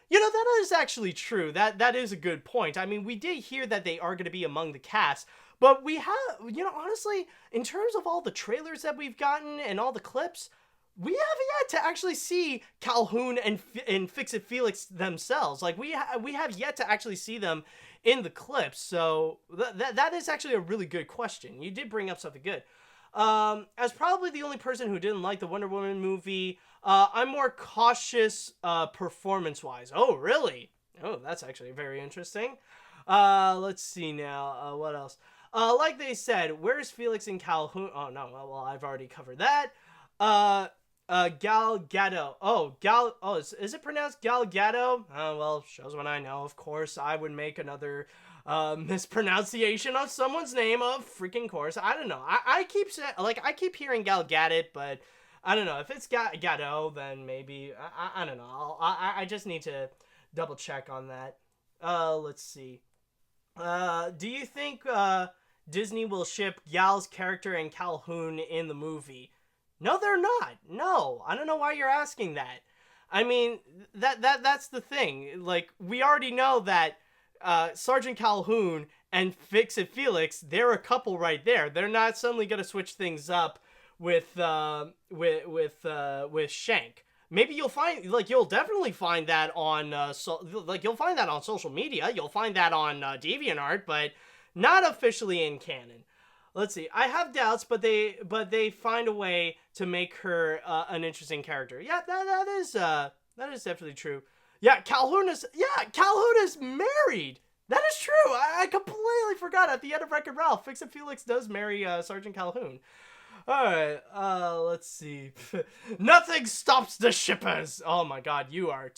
S1: You know, that is actually true. That is a good point. I mean, we did hear that they are going to be among the cast, but we have, you know, honestly, in terms of all the trailers that we've gotten and all the clips, we have yet to actually see Calhoun and Fix-It Felix themselves. Like, we have yet to actually see them in the clips. So that is actually a really good question. You did bring up something good. As probably the only person who didn't like the Wonder Woman movie, I'm more cautious performance-wise. Oh, really? Oh, that's actually very interesting. Let's see now. What else? Like they said, where's Felix and Calhoun? Oh, no. Well, I've already covered that. Gal Gadot. Is it pronounced Gal Gadot? Well, shows what I know. Of course, I would make another mispronunciation of someone's name, of freaking course. I don't know. I keep hearing Gal Gadot, but I don't know. If it's Gadot, then maybe, I don't know. I just need to double check on that. Let's see. Do you think Disney will ship Gal's character and Calhoun in the movie? No, they're not. No, I don't know why you're asking that. I mean, that's the thing. Like, we already know that Sergeant Calhoun and Fix-It Felix, they're a couple right there. They're not suddenly gonna switch things up with Shank. Maybe you'll definitely find that on you'll find that on social media. You'll find that on DeviantArt, but not officially in canon. Let's see. I have doubts, but they find a way to make her an interesting character. Yeah, that is definitely true. Yeah, Calhoun is married. That is true. I completely forgot. At the end of Wreck-It Ralph, Fix-It Felix does marry Sergeant Calhoun. All right. Let's see. Nothing stops the shippers. Oh my God, you are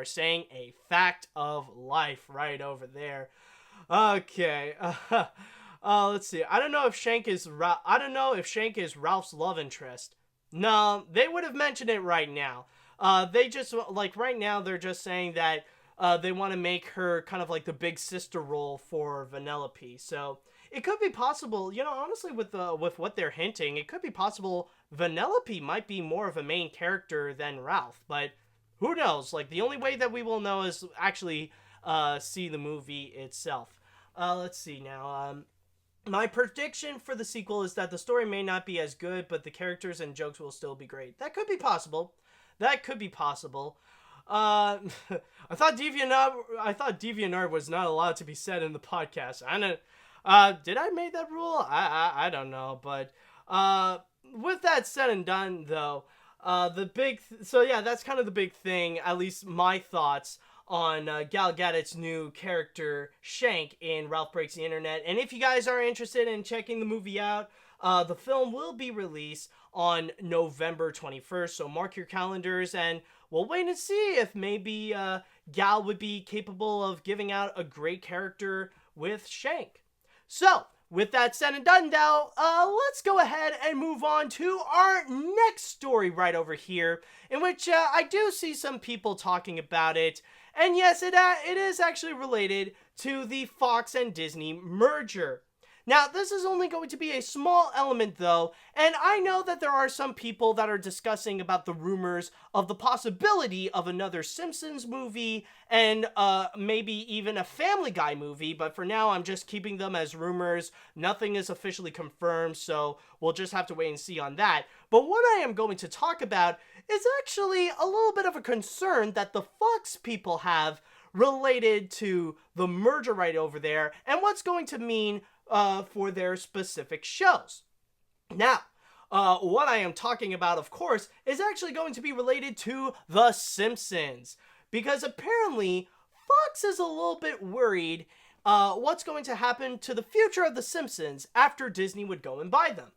S1: saying a fact of life right over there. Okay. Let's see. I don't know if Shank is Ralph's love interest. No, they would have mentioned it right now. They just, like, right now they're just saying that they want to make her kind of like the big sister role for Vanellope. So it could be possible, you know, honestly, with what they're hinting, it could be possible Vanellope might be more of a main character than Ralph. But who knows? Like, the only way that we will know is actually see the movie itself. Let's see now. My prediction for the sequel is that the story may not be as good, but the characters and jokes will still be great. That could be possible. I thought DeviantArt was not allowed to be said in the podcast. Did I make that rule? I don't know. But with that said and done, though, that's kind of the big thing. At least my thoughts on Gal Gadot's new character, Shank, in Ralph Breaks the Internet. And if you guys are interested in checking the movie out, the film will be released on November 21st. So mark your calendars, and we'll wait and see if maybe Gal would be capable of giving out a great character with Shank. So, with that said and done now, let's go ahead and move on to our next story right over here, in which I do see some people talking about it. And yes, it is actually related to the Fox and Disney merger. Now, this is only going to be a small element, though, and I know that there are some people that are discussing about the rumors of the possibility of another Simpsons movie and maybe even a Family Guy movie, but for now, I'm just keeping them as rumors. Nothing is officially confirmed, so we'll just have to wait and see on that. But what I am going to talk about is actually a little bit of a concern that the Fox people have related to the merger right over there and what's going to mean for their specific shows. Now, what I am talking about, of course, is actually going to be related to The Simpsons, because apparently Fox is a little bit worried what's going to happen to the future of The Simpsons after Disney would go and buy them.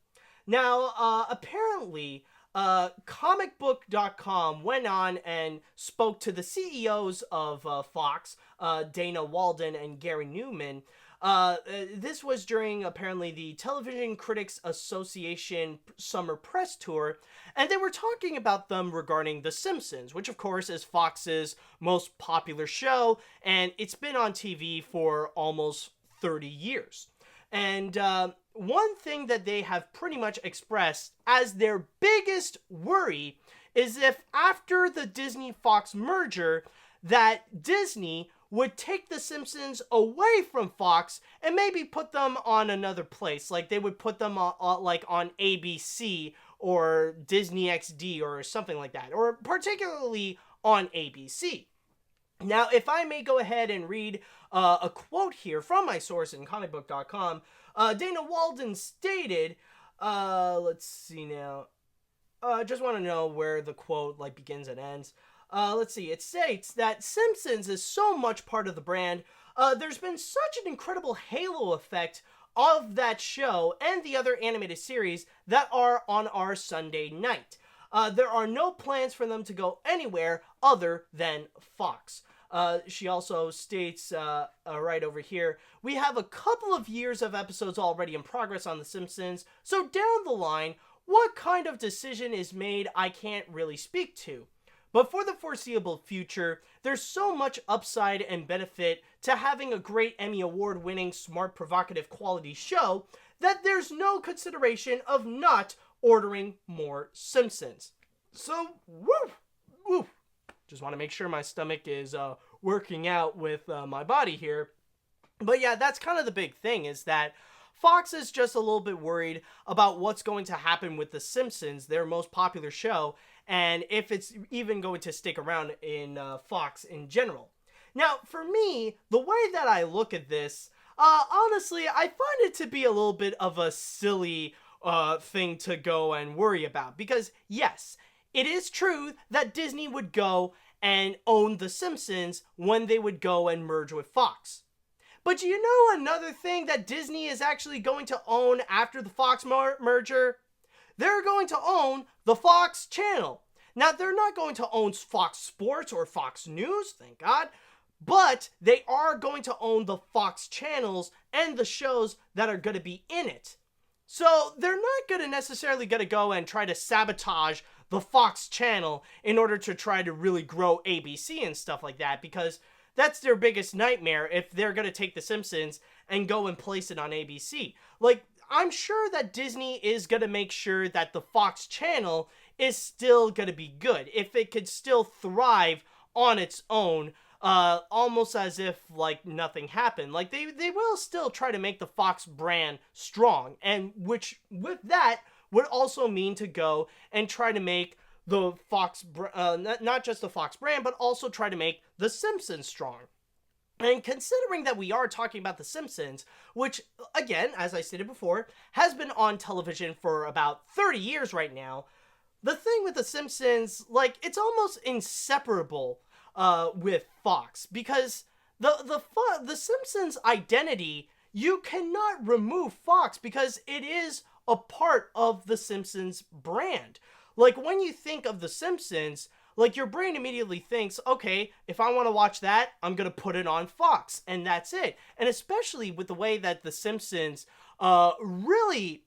S1: Now, apparently, comicbook.com went on and spoke to the CEOs of Fox, Dana Walden and Gary Newman. This was during, apparently, the Television Critics Association Summer Press Tour, and they were talking about them regarding The Simpsons, which, of course, is Fox's most popular show, and it's been on TV for almost 30 years. And one thing that they have pretty much expressed as their biggest worry is if after the Disney-Fox merger, that Disney would take The Simpsons away from Fox and maybe put them on another place. Like they would put them on ABC or Disney XD or something like that, or particularly on ABC. Now, if I may go ahead and read a quote here from my source in comicbook.com, Dana Walden stated, let's see now, just want to know where the quote begins and ends. Let's see, it states that Simpsons is so much part of the brand, there's been such an incredible halo effect of that show and the other animated series that are on our Sunday night. There are no plans for them to go anywhere other than Fox. She also states right over here, we have a couple of years of episodes already in progress on The Simpsons, so down the line, what kind of decision is made I can't really speak to. But for the foreseeable future, there's so much upside and benefit to having a great Emmy Award-winning, smart, provocative quality show that there's no consideration of not ordering more Simpsons. So, woo! Just want to make sure my stomach is working out with my body here. But yeah, that's kind of the big thing, is that Fox is just a little bit worried about what's going to happen with The Simpsons, their most popular show, and if it's even going to stick around in Fox in general. Now, for me, the way that I look at this, honestly, I find it to be a little bit of a silly thing to go and worry about. Because, yes, it is true that Disney would go and own The Simpsons when they would go and merge with Fox. But do you know another thing that Disney is actually going to own after the Fox merger? They're going to own the Fox channel. Now, they're not going to own Fox Sports or Fox News, thank God, but they are going to own the Fox channels and the shows that are going to be in it. So they're not going to necessarily go and try to sabotage the Fox channel in order to try to really grow ABC and stuff like that, because that's their biggest nightmare if they're going to take The Simpsons and go and place it on ABC. I'm sure that Disney is going to make sure that the Fox channel is still going to be good. If it could still thrive on its own, almost as if, nothing happened. They will still try to make the Fox brand strong, and which, with that, would also mean to go and try to make the Fox, not just the Fox brand, but also try to make The Simpsons strong. And considering that we are talking about The Simpsons, which, again, as I stated before, has been on television for about 30 years right now, the thing with The Simpsons, it's almost inseparable with Fox, because the Simpsons identity, you cannot remove Fox, because it is a part of the Simpsons brand. Like, when you think of the Simpsons, like, your brain immediately thinks, okay, if I want to watch that, I'm going to put it on Fox, and that's it. And especially with the way that the Simpsons really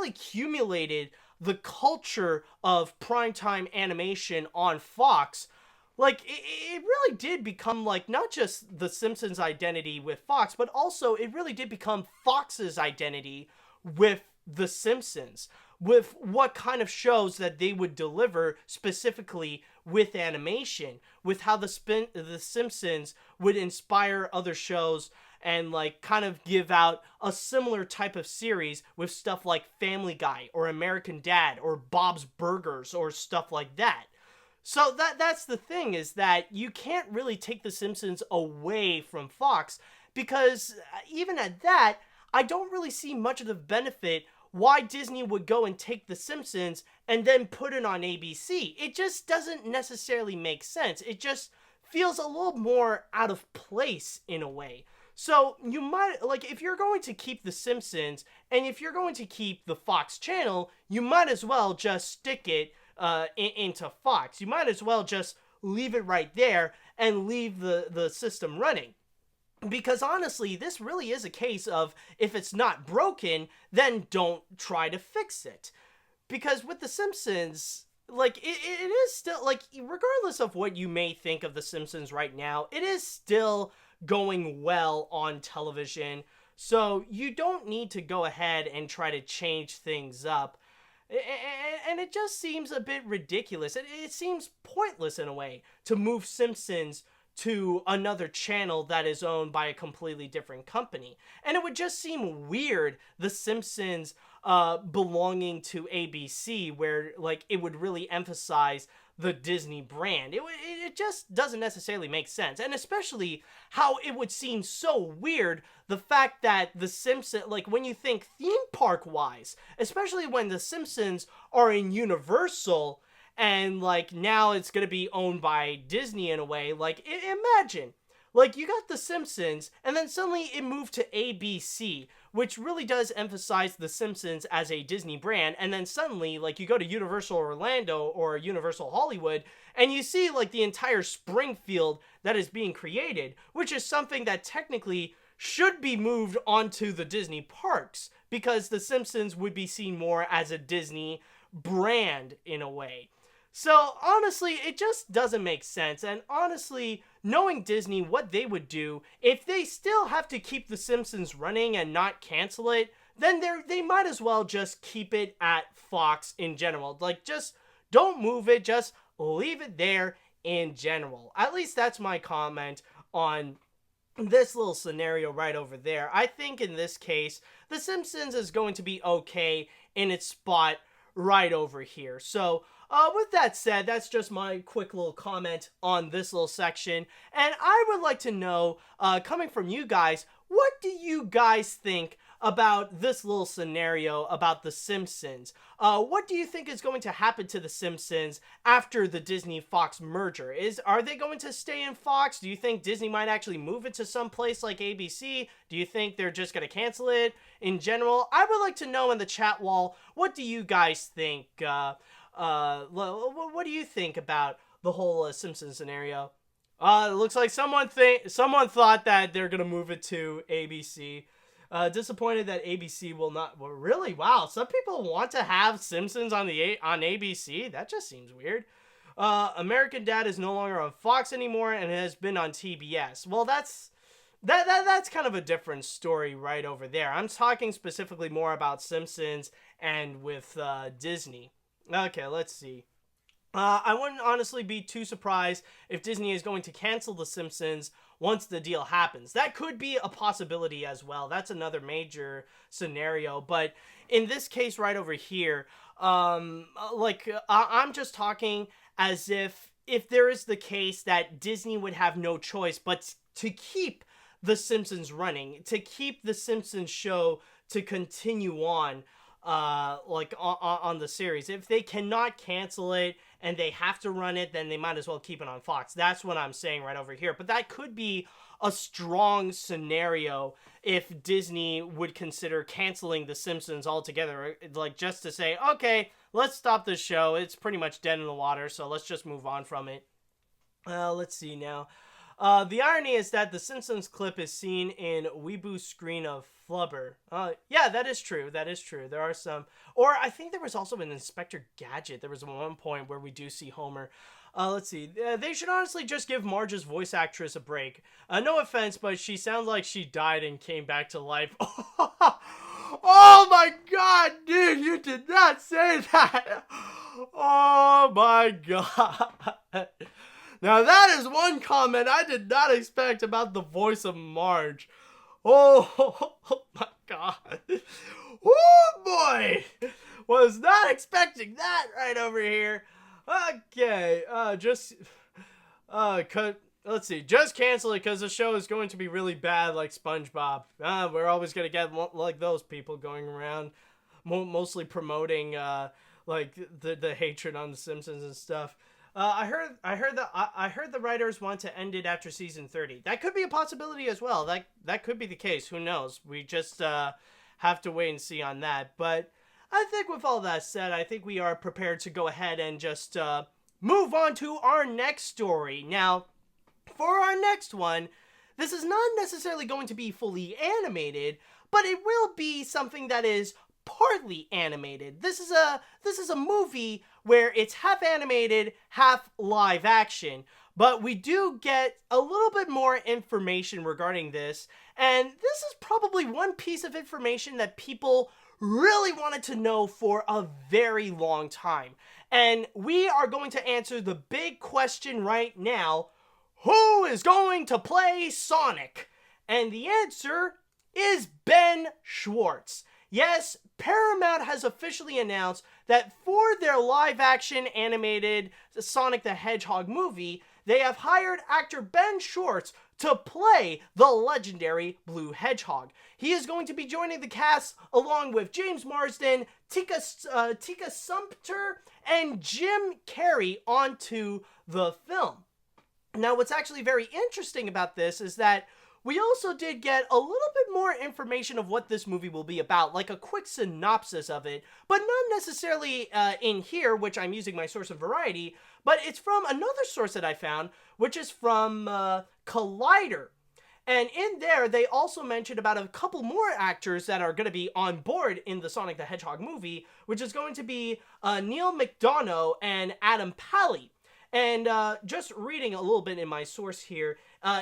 S1: accumulated the culture of primetime animation on Fox. Like, it really did become, like, not just the Simpsons' identity with Fox, but also it really did become Fox's identity with the Simpsons, with what kind of shows that they would deliver specifically with animation, with how the Simpsons would inspire other shows and, like, kind of give out a similar type of series with stuff like Family Guy or American Dad or Bob's Burgers or stuff like that. So that's the thing, is that you can't really take The Simpsons away from Fox, because even at that, I don't really see much of the benefit why Disney would go and take The Simpsons and then put it on ABC. It just doesn't necessarily make sense. It just feels a little more out of place in a way. So you might, like, if you're going to keep The Simpsons and if you're going to keep the Fox channel, you might as well just stick it into Fox. You might as well just leave it right there and leave the system running. Because honestly, this really is a case of, if it's not broken, then don't try to fix it. Because with The Simpsons, like, it is still, like, regardless of what you may think of The Simpsons right now, it is still going well on television. So you don't need to go ahead and try to change things up. And it just seems a bit ridiculous. It seems pointless in a way to move Simpsons to another channel that is owned by a completely different company. And it would just seem weird, The Simpsons belonging to ABC, where, like, it would really emphasize the Disney brand. It just doesn't necessarily make sense. And especially how it would seem so weird, the fact that The Simpsons, like, when you think theme park wise, especially when The Simpsons are in Universal, and, like, now it's gonna be owned by Disney in a way. Like, imagine, like, you got The Simpsons, and then suddenly it moved to ABC, which really does emphasize The Simpsons as a Disney brand, and then suddenly, like, you go to Universal Orlando or Universal Hollywood, and you see, like, the entire Springfield that is being created, which is something that technically should be moved onto the Disney parks, because The Simpsons would be seen more as a Disney brand in a way. So, honestly, it just doesn't make sense. And honestly, knowing Disney, what they would do, if they still have to keep The Simpsons running and not cancel it, then they might as well just keep it at Fox in general. Like, just don't move it, just leave it there in general. At least that's my comment on this little scenario right over there. I think in this case, The Simpsons is going to be okay in its spot right over here. So, with that said, that's just my quick little comment on this little section. And I would like to know, coming from you guys, what do you guys think about this little scenario about The Simpsons? What do you think is going to happen to The Simpsons after the Disney-Fox merger? Are they going to stay in Fox? Do you think Disney might actually move it to some place like ABC? Do you think they're just going to cancel it in general? I would like to know in the chat wall, what do you guys think? What do you think about the whole Simpsons scenario? It looks like someone thought that they're gonna move it to ABC. Disappointed that ABC will not. Well, really? Wow. Some people want to have Simpsons on ABC. That just seems weird. American Dad is no longer on Fox anymore and has been on TBS. Well, that's kind of a different story right over there. I'm talking specifically more about Simpsons and with Disney. Okay, let's see. I wouldn't honestly be too surprised if Disney is going to cancel The Simpsons once the deal happens. That could be a possibility as well. That's another major scenario. But in this case right over here, I'm just talking as if there is the case that Disney would have no choice but to keep The Simpsons running, to keep The Simpsons show to continue on. like on the series. If they cannot cancel it and they have to run it, then they might as well keep it on Fox. That's what I'm saying right over here. But that could be a strong scenario if Disney would consider canceling The Simpsons altogether, like just to say, okay, let's stop this show. It's pretty much dead in the water, so let's just move on from it. Let's see now. The irony is that the Simpsons clip is seen in Weeboo's screen of Flubber. Yeah, that is true. That is true. There are some... Or I think there was also an Inspector Gadget. There was one point where we do see Homer. Let's see. They should honestly just give Marge's voice actress a break. No offense, but she sounds like she died and came back to life. Oh my god, dude, you did not say that. Oh my god. Now that is one comment I did not expect about the voice of Marge. Oh my god. Oh boy. Was not expecting that right over here. Okay, let's see, just cancel it because the show is going to be really bad like SpongeBob. We're always going to get like those people going around mostly promoting like the hatred on The Simpsons and stuff. I heard the writers want to end it after season 30. That could be a possibility as well. That could be the case. Who knows? We just have to wait and see on that. But I think with all that said, I think we are prepared to go ahead and just move on to our next story. Now, for our next one, this is not necessarily going to be fully animated, but it will be something that is partly animated. This is a movie where it's half animated, half live action, but we do get a little bit more information regarding this, and this is probably one piece of information that people really wanted to know for a very long time. And we are going to answer the big question right now: who is going to play Sonic? And the answer is Ben Schwartz. Yes, Paramount has officially announced that for their live-action animated Sonic the Hedgehog movie, they have hired actor Ben Schwartz to play the legendary Blue Hedgehog. He is going to be joining the cast along with James Marsden, Tika Sumpter, and Jim Carrey onto the film. Now, what's actually very interesting about this is that we also did get a little bit more information of what this movie will be about, like a quick synopsis of it, but not necessarily in here, which I'm using my source of Variety, but it's from another source that I found, which is from Collider. And in there, they also mentioned about a couple more actors that are going to be on board in the Sonic the Hedgehog movie, which is going to be Neil McDonough and Adam Pally. And just reading a little bit in my source here,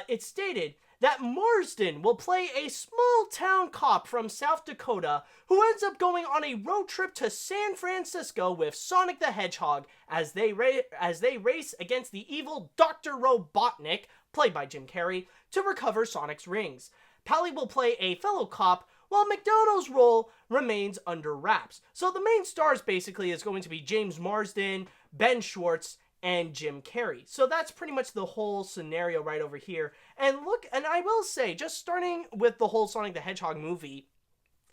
S1: it stated that Marsden will play a small-town cop from South Dakota who ends up going on a road trip to San Francisco with Sonic the Hedgehog as they race against the evil Dr. Robotnik, played by Jim Carrey, to recover Sonic's rings. Pally will play a fellow cop, while McDonough's role remains under wraps. So the main stars basically is going to be James Marsden, Ben Schwartz, and Jim Carrey. So that's pretty much the whole scenario right over here. And look, and I will say, just starting with the whole Sonic the Hedgehog movie,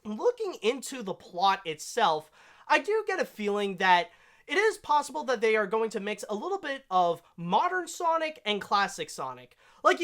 S1: looking into the plot itself, I do get a feeling that it is possible that they are going to mix a little bit of modern Sonic and classic Sonic. Like,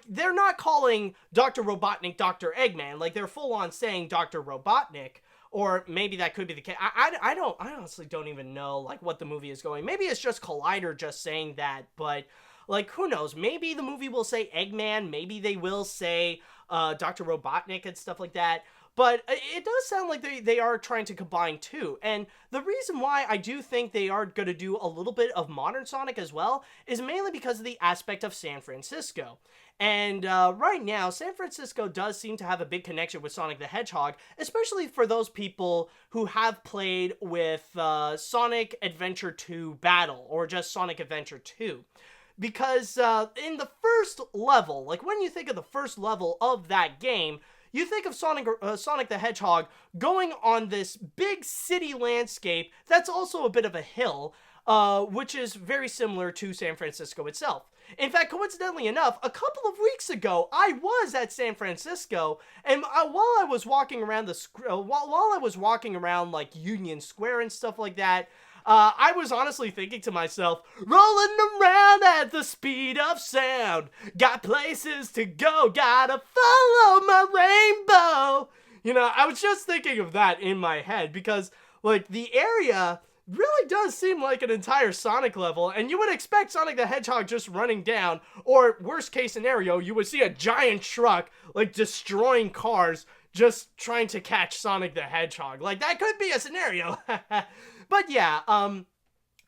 S1: they're not calling Dr. Robotnik Dr. Eggman, like they're full on saying Dr. Robotnik. Or maybe that could be the case. I honestly don't even know, like, what the movie is going. Maybe it's just Collider just saying that, but, like, who knows? Maybe the movie will say Eggman. Maybe they will say Dr. Robotnik and stuff like that. But it does sound like they are trying to combine two. And the reason why I do think they are going to do a little bit of modern Sonic as well is mainly because of the aspect of San Francisco. And right now, San Francisco does seem to have a big connection with Sonic the Hedgehog, especially for those people who have played with Sonic Adventure 2 Battle, or just Sonic Adventure 2. Because in the first level, like when you think of the first level of that game, you think of Sonic the Hedgehog going on this big city landscape that's also a bit of a hill, which is very similar to San Francisco itself. In fact, coincidentally enough, a couple of weeks ago, I was at San Francisco, and while I was walking around while I was walking around like Union Square and stuff like that, I was honestly thinking to myself, rolling around at the speed of sound, got places to go, gotta follow my rainbow. You know, I was just thinking of that in my head because, like, the area really does seem like an entire Sonic level, and you would expect Sonic the Hedgehog just running down, or worst case scenario, you would see a giant truck, like, destroying cars, just trying to catch Sonic the Hedgehog. Like, that could be a scenario. But yeah,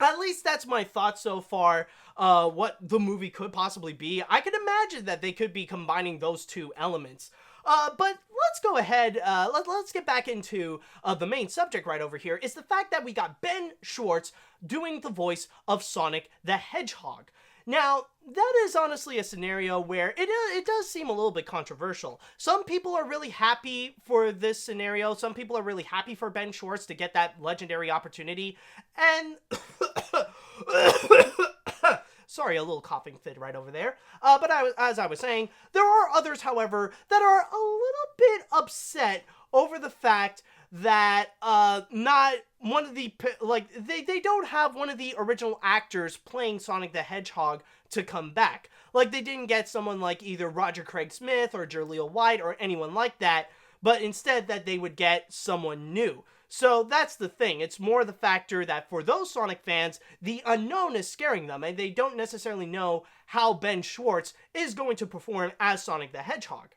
S1: at least that's my thoughts so far, what the movie could possibly be. I can imagine that they could be combining those two elements. But let's go ahead, let's get back into the main subject right over here, is the fact that we got Ben Schwartz doing the voice of Sonic the Hedgehog. Now, that is honestly a scenario where it does seem a little bit controversial. Some people are really happy for this scenario. Some people are really happy for Ben Schwartz to get that legendary opportunity. And sorry, a little coughing fit right over there. But as I was saying, there are others, however, that are a little bit upset over the fact that not one of the, like, they don't have one of the original actors playing Sonic the Hedgehog to come back. Like, they didn't get someone like either Roger Craig Smith or Jaleel White or anyone like that, but instead that they would get someone new. So that's the thing. It's more the factor that for those Sonic fans, the unknown is scaring them, and they don't necessarily know how Ben Schwartz is going to perform as Sonic the Hedgehog.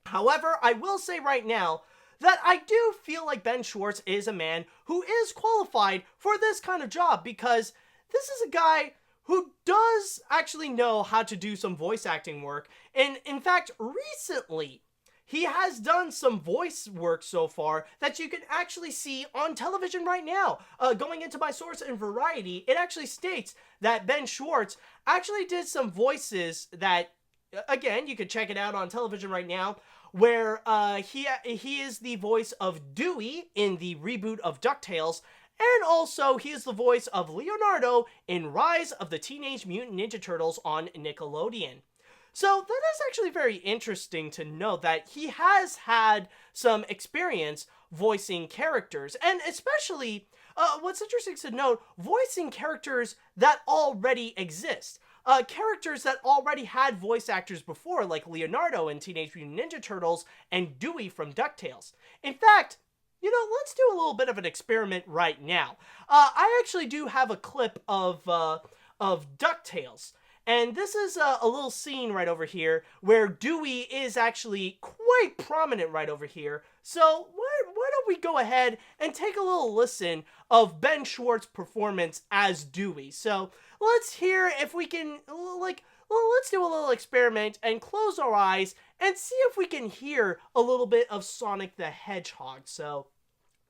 S1: However, I will say right now that I do feel like Ben Schwartz is a man who is qualified for this kind of job, because this is a guy who does actually know how to do some voice acting work, and in fact, recently, he has done some voice work so far that you can actually see on television right now. Going into my source in Variety, it actually states that Ben Schwartz actually did some voices that, again, you can check it out on television right now, where he is the voice of Dewey in the reboot of DuckTales, and also he is the voice of Leonardo in Rise of the Teenage Mutant Ninja Turtles on Nickelodeon. So that is actually very interesting to note that he has had some experience voicing characters, and especially, what's interesting to note, voicing characters that already exist. Characters that already had voice actors before, like Leonardo in Teenage Mutant Ninja Turtles and Dewey from DuckTales. In fact, you know, let's do a little bit of an experiment right now. I actually do have a clip of DuckTales. And this is a little scene right over here where Dewey is actually quite prominent right over here. So why don't we go ahead and take a little listen of Ben Schwartz's performance as Dewey. So let's hear if we can, like, well, let's do a little experiment and close our eyes and see if we can hear a little bit of Sonic the Hedgehog. So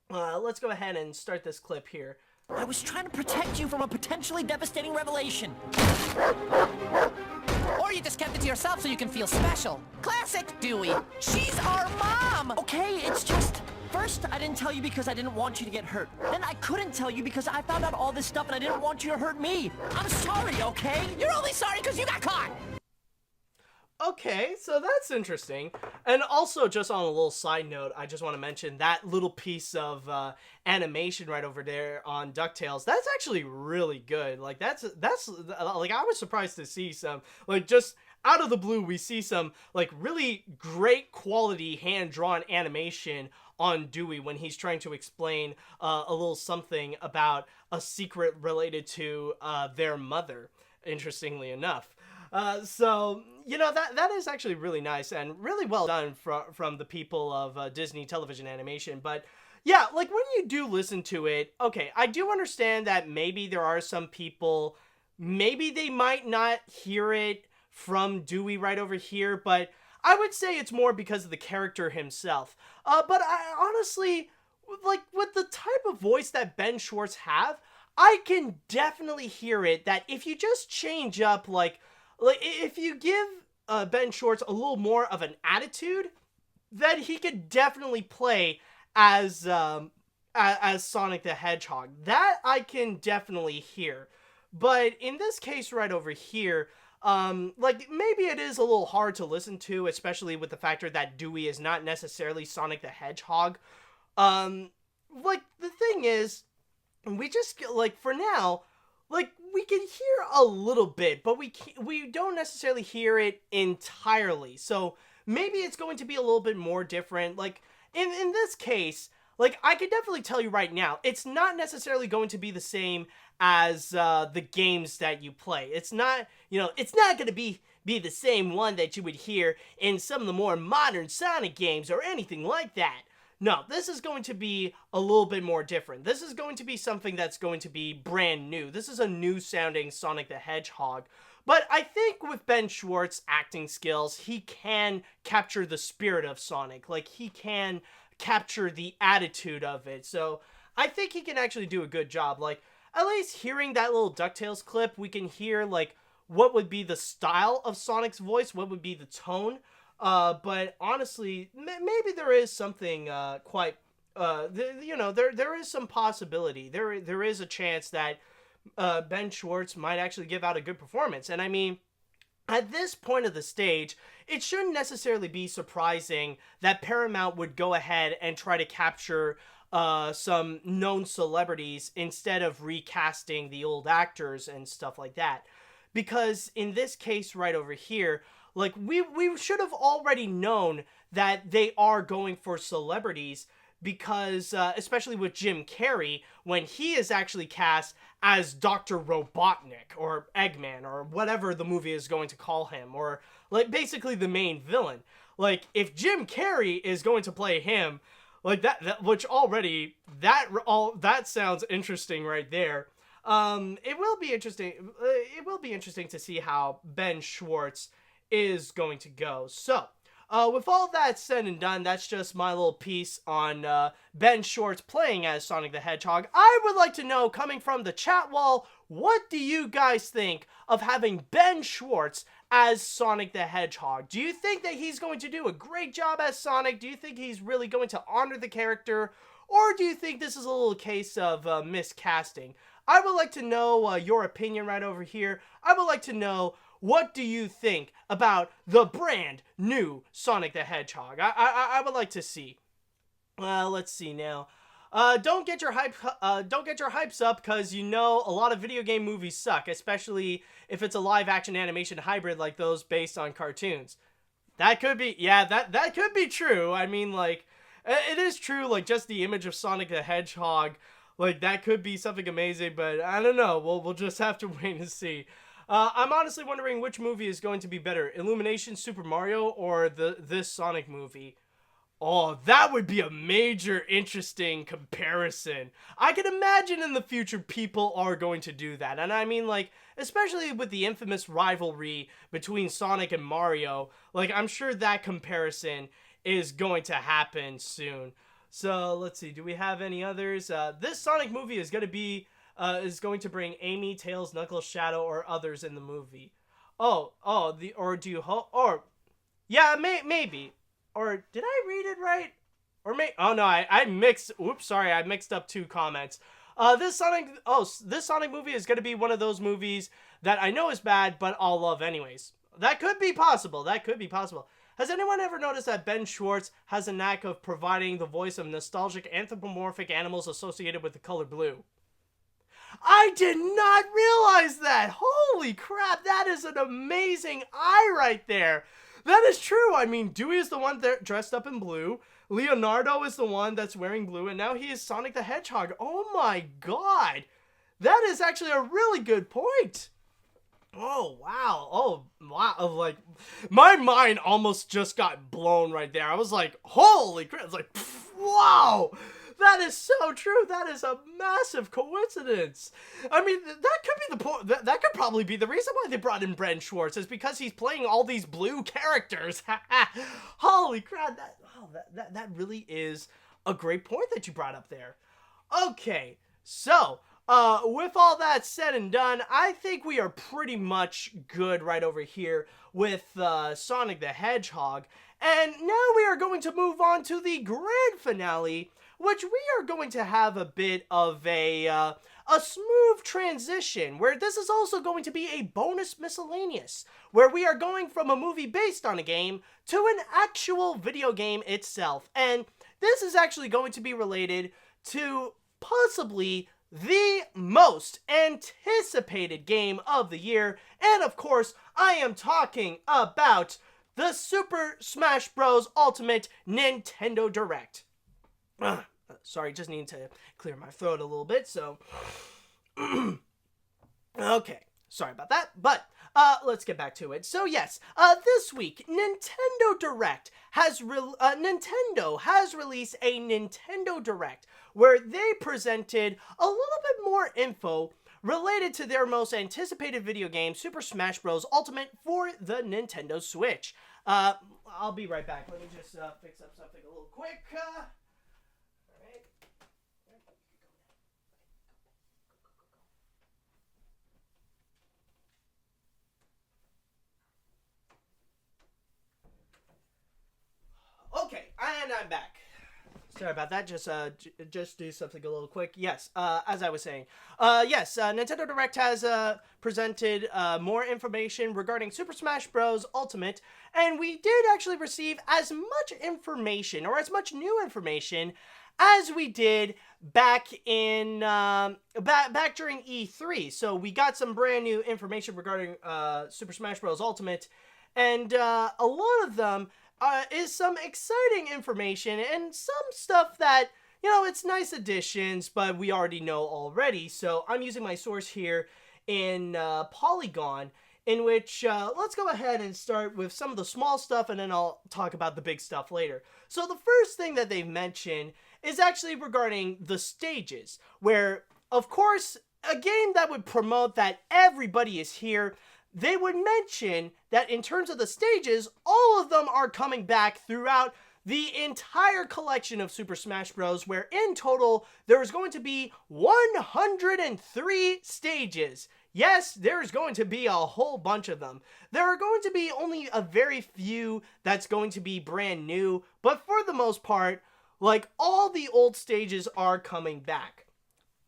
S1: let's go ahead and start this clip here.
S2: I was trying to protect you from a potentially devastating revelation. Or you just kept it to yourself so you can feel special. Classic Dewey. She's our mom! Okay, it's just... First, I didn't tell you because I didn't want you to get hurt. Then I couldn't tell you because I found out all this stuff and I didn't want you to hurt me. I'm sorry, okay? You're only sorry because you got caught!
S1: Okay, so that's interesting. And also, just on a little side note, I just want to mention that little piece of animation right over there on DuckTales. That's actually really good. Like, that's like, I was surprised to see some, like, just out of the blue, we see some, like, really great quality hand-drawn animation on Dewey when he's trying to explain a little something about a secret related to their mother, interestingly enough. So, you know, that is actually really nice and really well done from the people of Disney Television Animation. But yeah, like, when you do listen to it, okay, I do understand that maybe there are some people, maybe they might not hear it from Dewey right over here, but I would say it's more because of the character himself. But I honestly, like, with the type of voice that Ben Schwartz have, I can definitely hear it, that if you just change up, like if you give Ben Schwartz a little more of an attitude, then he could definitely play as Sonic the Hedgehog. That I can definitely hear. But in this case right over here, Like, maybe it is a little hard to listen to, especially with the factor that Dewey is not necessarily Sonic the Hedgehog. Like, the thing is, we just, like, for now, like, we can hear a little bit, but we don't necessarily hear it entirely. So maybe it's going to be a little bit more different. Like, in this case, like, I can definitely tell you right now, it's not necessarily going to be the same as the games that you play. It's not, it's not going to be the same one that you would hear in some of the more modern Sonic games or anything like that. No, this is going to be a little bit more different. This is going to be something that's going to be brand new. This is a new sounding Sonic the Hedgehog. But I think with Ben Schwartz's acting skills, he can capture the spirit of Sonic. Like, he can capture the attitude of it. So I think he can actually do a good job. Like, at least hearing that little DuckTales clip, we can hear, like, what would be the style of Sonic's voice, what would be the tone. But honestly, maybe there is something there is some possibility. There is a chance that Ben Schwartz might actually give out a good performance. And I mean, at this point of the stage, it shouldn't necessarily be surprising that Paramount would go ahead and try to capture some known celebrities instead of recasting the old actors and stuff like that. Because in this case right over here, like, we should have already known that they are going for celebrities because, especially with Jim Carrey, when he is actually cast as Dr. Robotnik or Eggman or whatever the movie is going to call him, or, like, basically the main villain. Like, if Jim Carrey is going to play him, like, which already, that sounds interesting right there. It will be interesting to see how Ben Schwartz is going to go. So, with all that said and done, that's just my little piece on Ben Schwartz playing as Sonic the Hedgehog. I would like to know, coming from the chat wall, what do you guys think of having Ben Schwartz as Sonic the Hedgehog? Do you think that he's going to do a great job as Sonic? Do you think he's really going to honor the character? Or do you think this is a little case of miscasting? I would like to know your opinion right over here. I would like to know, what do you think about the brand new Sonic the Hedgehog? I would like to see. Let's see now. Don't get your hypes up, because a lot of video game movies suck, especially if it's a live action animation hybrid like those based on cartoons. That could be, yeah, that could be true. I mean, like, it is true, like, just the image of Sonic the Hedgehog, like, that could be something amazing, but I don't know. We'll just have to wait and see. I'm honestly wondering which movie is going to be better, Illumination Super Mario or this Sonic movie. Oh, that would be a major interesting comparison. I can imagine in the future people are going to do that. And I mean, like, especially with the infamous rivalry between Sonic and Mario, like, I'm sure that comparison is going to happen soon. So, let's see, do we have any others? This Sonic movie is going to bring Amy, Tails, Knuckles, Shadow, or others in the movie. Maybe. Or did I read it right? I mixed up two comments. This Sonic movie is going to be one of those movies that I know is bad, but I'll love anyways. That could be possible. Has anyone ever noticed that Ben Schwartz has a knack of providing the voice of nostalgic anthropomorphic animals associated with the color blue? I did not realize that! Holy crap, that is an amazing eye right there! That is true! I mean, Dewey is the one that dressed up in blue, Leonardo is the one that's wearing blue, and now he is Sonic the Hedgehog. Oh my god! That is actually a really good point! Oh, wow. Like, my mind almost just got blown right there. I was like, holy crap. It's like, wow. That is so true. That is a massive coincidence. I mean, that could be the point. That could probably be the reason why they brought in Ben Schwartz, is because he's playing all these blue characters. Holy crap. That really is a great point that you brought up there. Okay, so with all that said and done, I think we are pretty much good right over here with Sonic the Hedgehog. And now we are going to move on to the grand finale, which we are going to have a bit of a a smooth transition where this is also going to be a bonus miscellaneous, where we are going from a movie based on a game to an actual video game itself. And this is actually going to be related to possibly the most anticipated game of the year. And of course, I am talking about the Super Smash Bros. Ultimate Nintendo Direct. Sorry, just need to clear my throat a little bit, so... Okay, sorry about that, but let's get back to it. So yes, this week, Nintendo Direct Nintendo has released a Nintendo Direct where they presented a little bit more info related to their most anticipated video game, Super Smash Bros. Ultimate for the Nintendo Switch. I'll be right back. Let me just fix up something a little quick. Okay, and I'm back. Sorry about that. Just do something a little quick. Yes, as I was saying, Nintendo Direct has presented more information regarding Super Smash Bros. Ultimate, and we did actually receive as much information, or as much new information, as we did back in back during E3. So we got some brand new information regarding Super Smash Bros. Ultimate, and a lot of them is some exciting information and some stuff that, you know, it's nice additions, but we already know already. So I'm using my source here in Polygon, in which let's go ahead and start with some of the small stuff, and then I'll talk about the big stuff later. So the first thing that they've mentioned is actually regarding the stages, where, of course, a game that would promote that everybody is here, they would mention that in terms of the stages, all of them are coming back throughout the entire collection of Super Smash Bros., where in total, there is going to be 103 stages. Yes, there's going to be a whole bunch of them. There are going to be only a very few that's going to be brand new, but for the most part, like, all the old stages are coming back.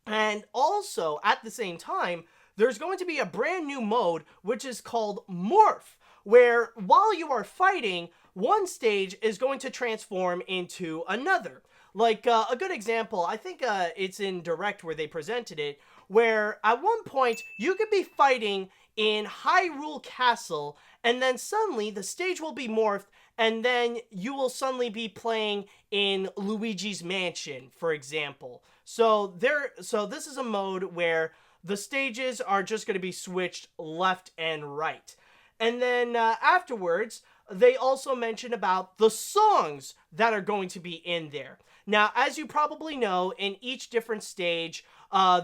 S1: And also, at the same time, there's going to be a brand new mode, which is called Morph, where while you are fighting, one stage is going to transform into another. Like, a good example, I think it's in Direct where they presented it, where at one point, you could be fighting in Hyrule Castle, and then suddenly the stage will be morphed, and then you will suddenly be playing in Luigi's Mansion, for example. So this is a mode where the stages are just going to be switched left and right. And then afterwards, they also mention about the songs that are going to be in there. Now, as you probably know, in each different stage,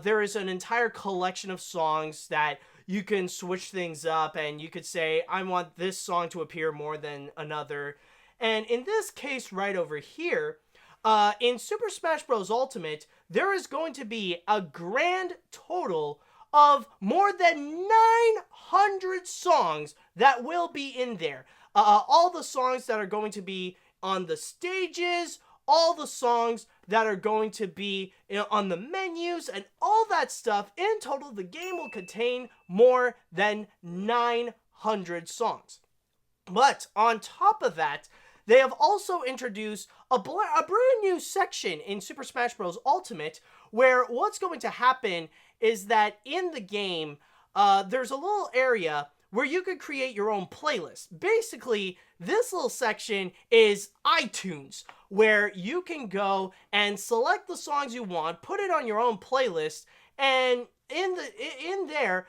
S1: there is an entire collection of songs that you can switch things up, and you could say, I want this song to appear more than another. And in this case right over here, in Super Smash Bros. Ultimate, there is going to be a grand total of more than 900 songs that will be in there. All the songs that are going to be on the stages, all the songs that are going to be, you know, on the menus, and all that stuff. In total, the game will contain more than 900 songs. But on top of that, they have also introduced a brand new section in Super Smash Bros. Ultimate, where what's going to happen is that in the game, there's a little area where you could create your own playlist. Basically, this little section is iTunes, where you can go and select the songs you want, put it on your own playlist, and in there,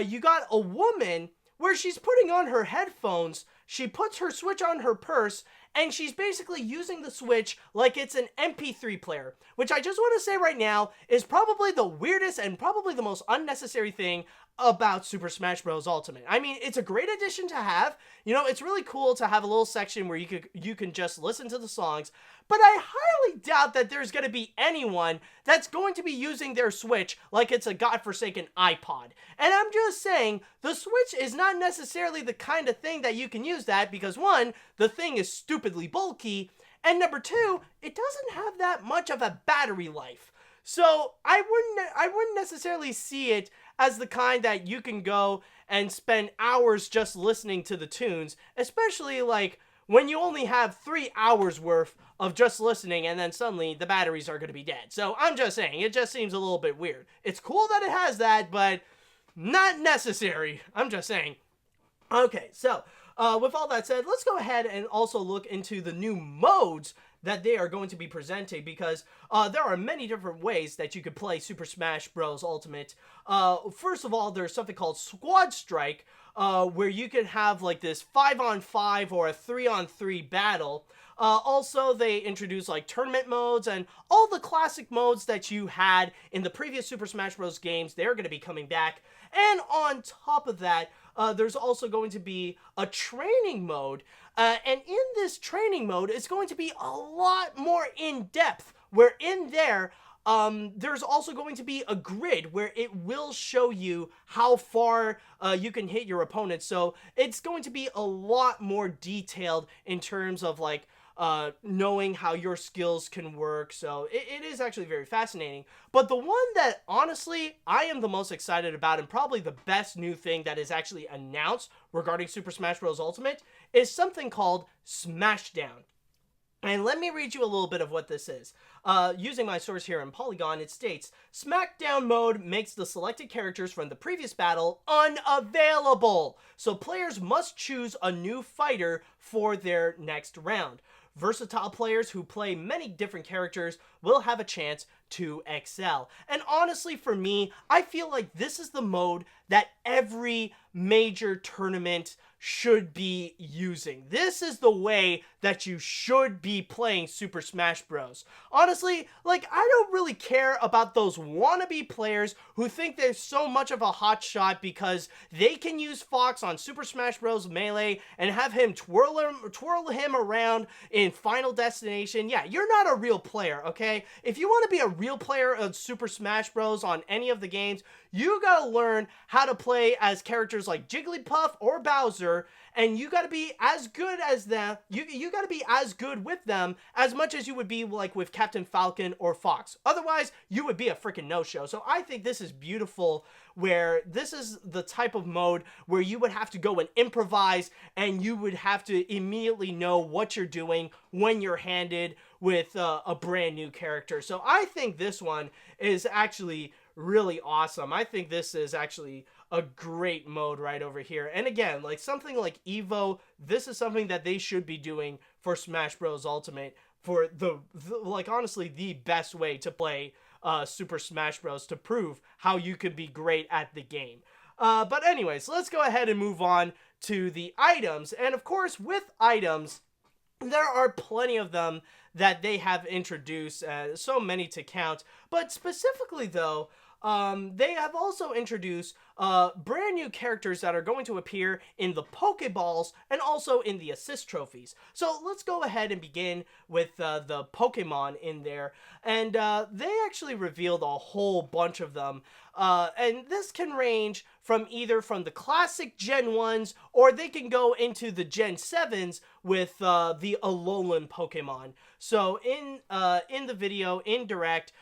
S1: you got a woman where she's putting on her headphones, she puts her Switch on her purse, and she's basically using the Switch like it's an MP3 player, which I just want to say right now is probably the weirdest and probably the most unnecessary thing about Super Smash Bros. Ultimate. I mean, it's a great addition to have. You know, it's really cool to have a little section where you can just listen to the songs, but I highly doubt that there's going to be anyone that's going to be using their Switch like it's a godforsaken iPod. And I'm just saying, the Switch is not necessarily the kind of thing that you can use that, because one, the thing is stupidly bulky, and number two, it doesn't have that much of a battery life. So I wouldn't necessarily see it as the kind that you can go and spend hours just listening to the tunes, especially like when you only have 3 hours worth of just listening and then suddenly the batteries are going to be dead. So I'm just saying, it just seems a little bit weird. It's cool that it has that, but not necessary. I'm just saying. Okay, so with all that said, let's go ahead and also look into the new modes that they are going to be presenting, because there are many different ways that you could play Super Smash Bros. Ultimate. First of all, there's something called Squad Strike, where you can have like this 5-on-5 or a 3-on-3 battle. Also, they introduced like tournament modes and all the classic modes that you had in the previous Super Smash Bros. Games. They're going to be coming back. And on top of that, there's also going to be a training mode. And in this training mode, it's going to be a lot more in-depth, where in there, there's also going to be a grid where it will show you how far you can hit your opponent. So it's going to be a lot more detailed in terms of like knowing how your skills can work. So it is actually very fascinating. But the one that honestly I am the most excited about, and probably the best new thing that is actually announced regarding Super Smash Bros. Ultimate, is something called Smashdown. And let me read you a little bit of what this is. Using my source here in Polygon, it states, Smackdown mode makes the selected characters from the previous battle unavailable. So players must choose a new fighter for their next round. Versatile players who play many different characters will have a chance to excel. And honestly, for me, I feel like this is the mode that every major tournament should be using. This is the way that you should be playing Super Smash Bros. Honestly, like, I don't really care about those wannabe players who think they're so much of a hot shot because they can use Fox on Super Smash Bros. Melee and have him twirl him around in Final Destination. Yeah, you're not a real player, okay? If you want to be a real player of Super Smash Bros. On any of the games, you gotta learn how to play as characters like Jigglypuff or Bowser, and you gotta be as good as them. You gotta be as good with them as much as you would be like with Captain Falcon or Fox. Otherwise, you would be a freaking no-show. So I think this is beautiful, where this is the type of mode where you would have to go and improvise, and you would have to immediately know what you're doing when you're handed with a brand new character. So I think this one is actually really awesome. I think this is actually a great mode right over here. And again, like something like Evo, this is something that they should be doing for Smash Bros. Ultimate, for the like honestly the best way to play Super Smash Bros. To prove how you could be great at the game. But anyways, let's go ahead and move on to the items. And of course, with items, there are plenty of them that they have introduced, so many to count. But specifically though, they have also introduced brand new characters that are going to appear in the Pokeballs and also in the assist trophies. So let's go ahead and begin with the Pokemon in there. And they actually revealed a whole bunch of them. And this can range from either from the classic Gen 1s, or they can go into the Gen 7s with the Alolan Pokemon. So in the video, in Direct,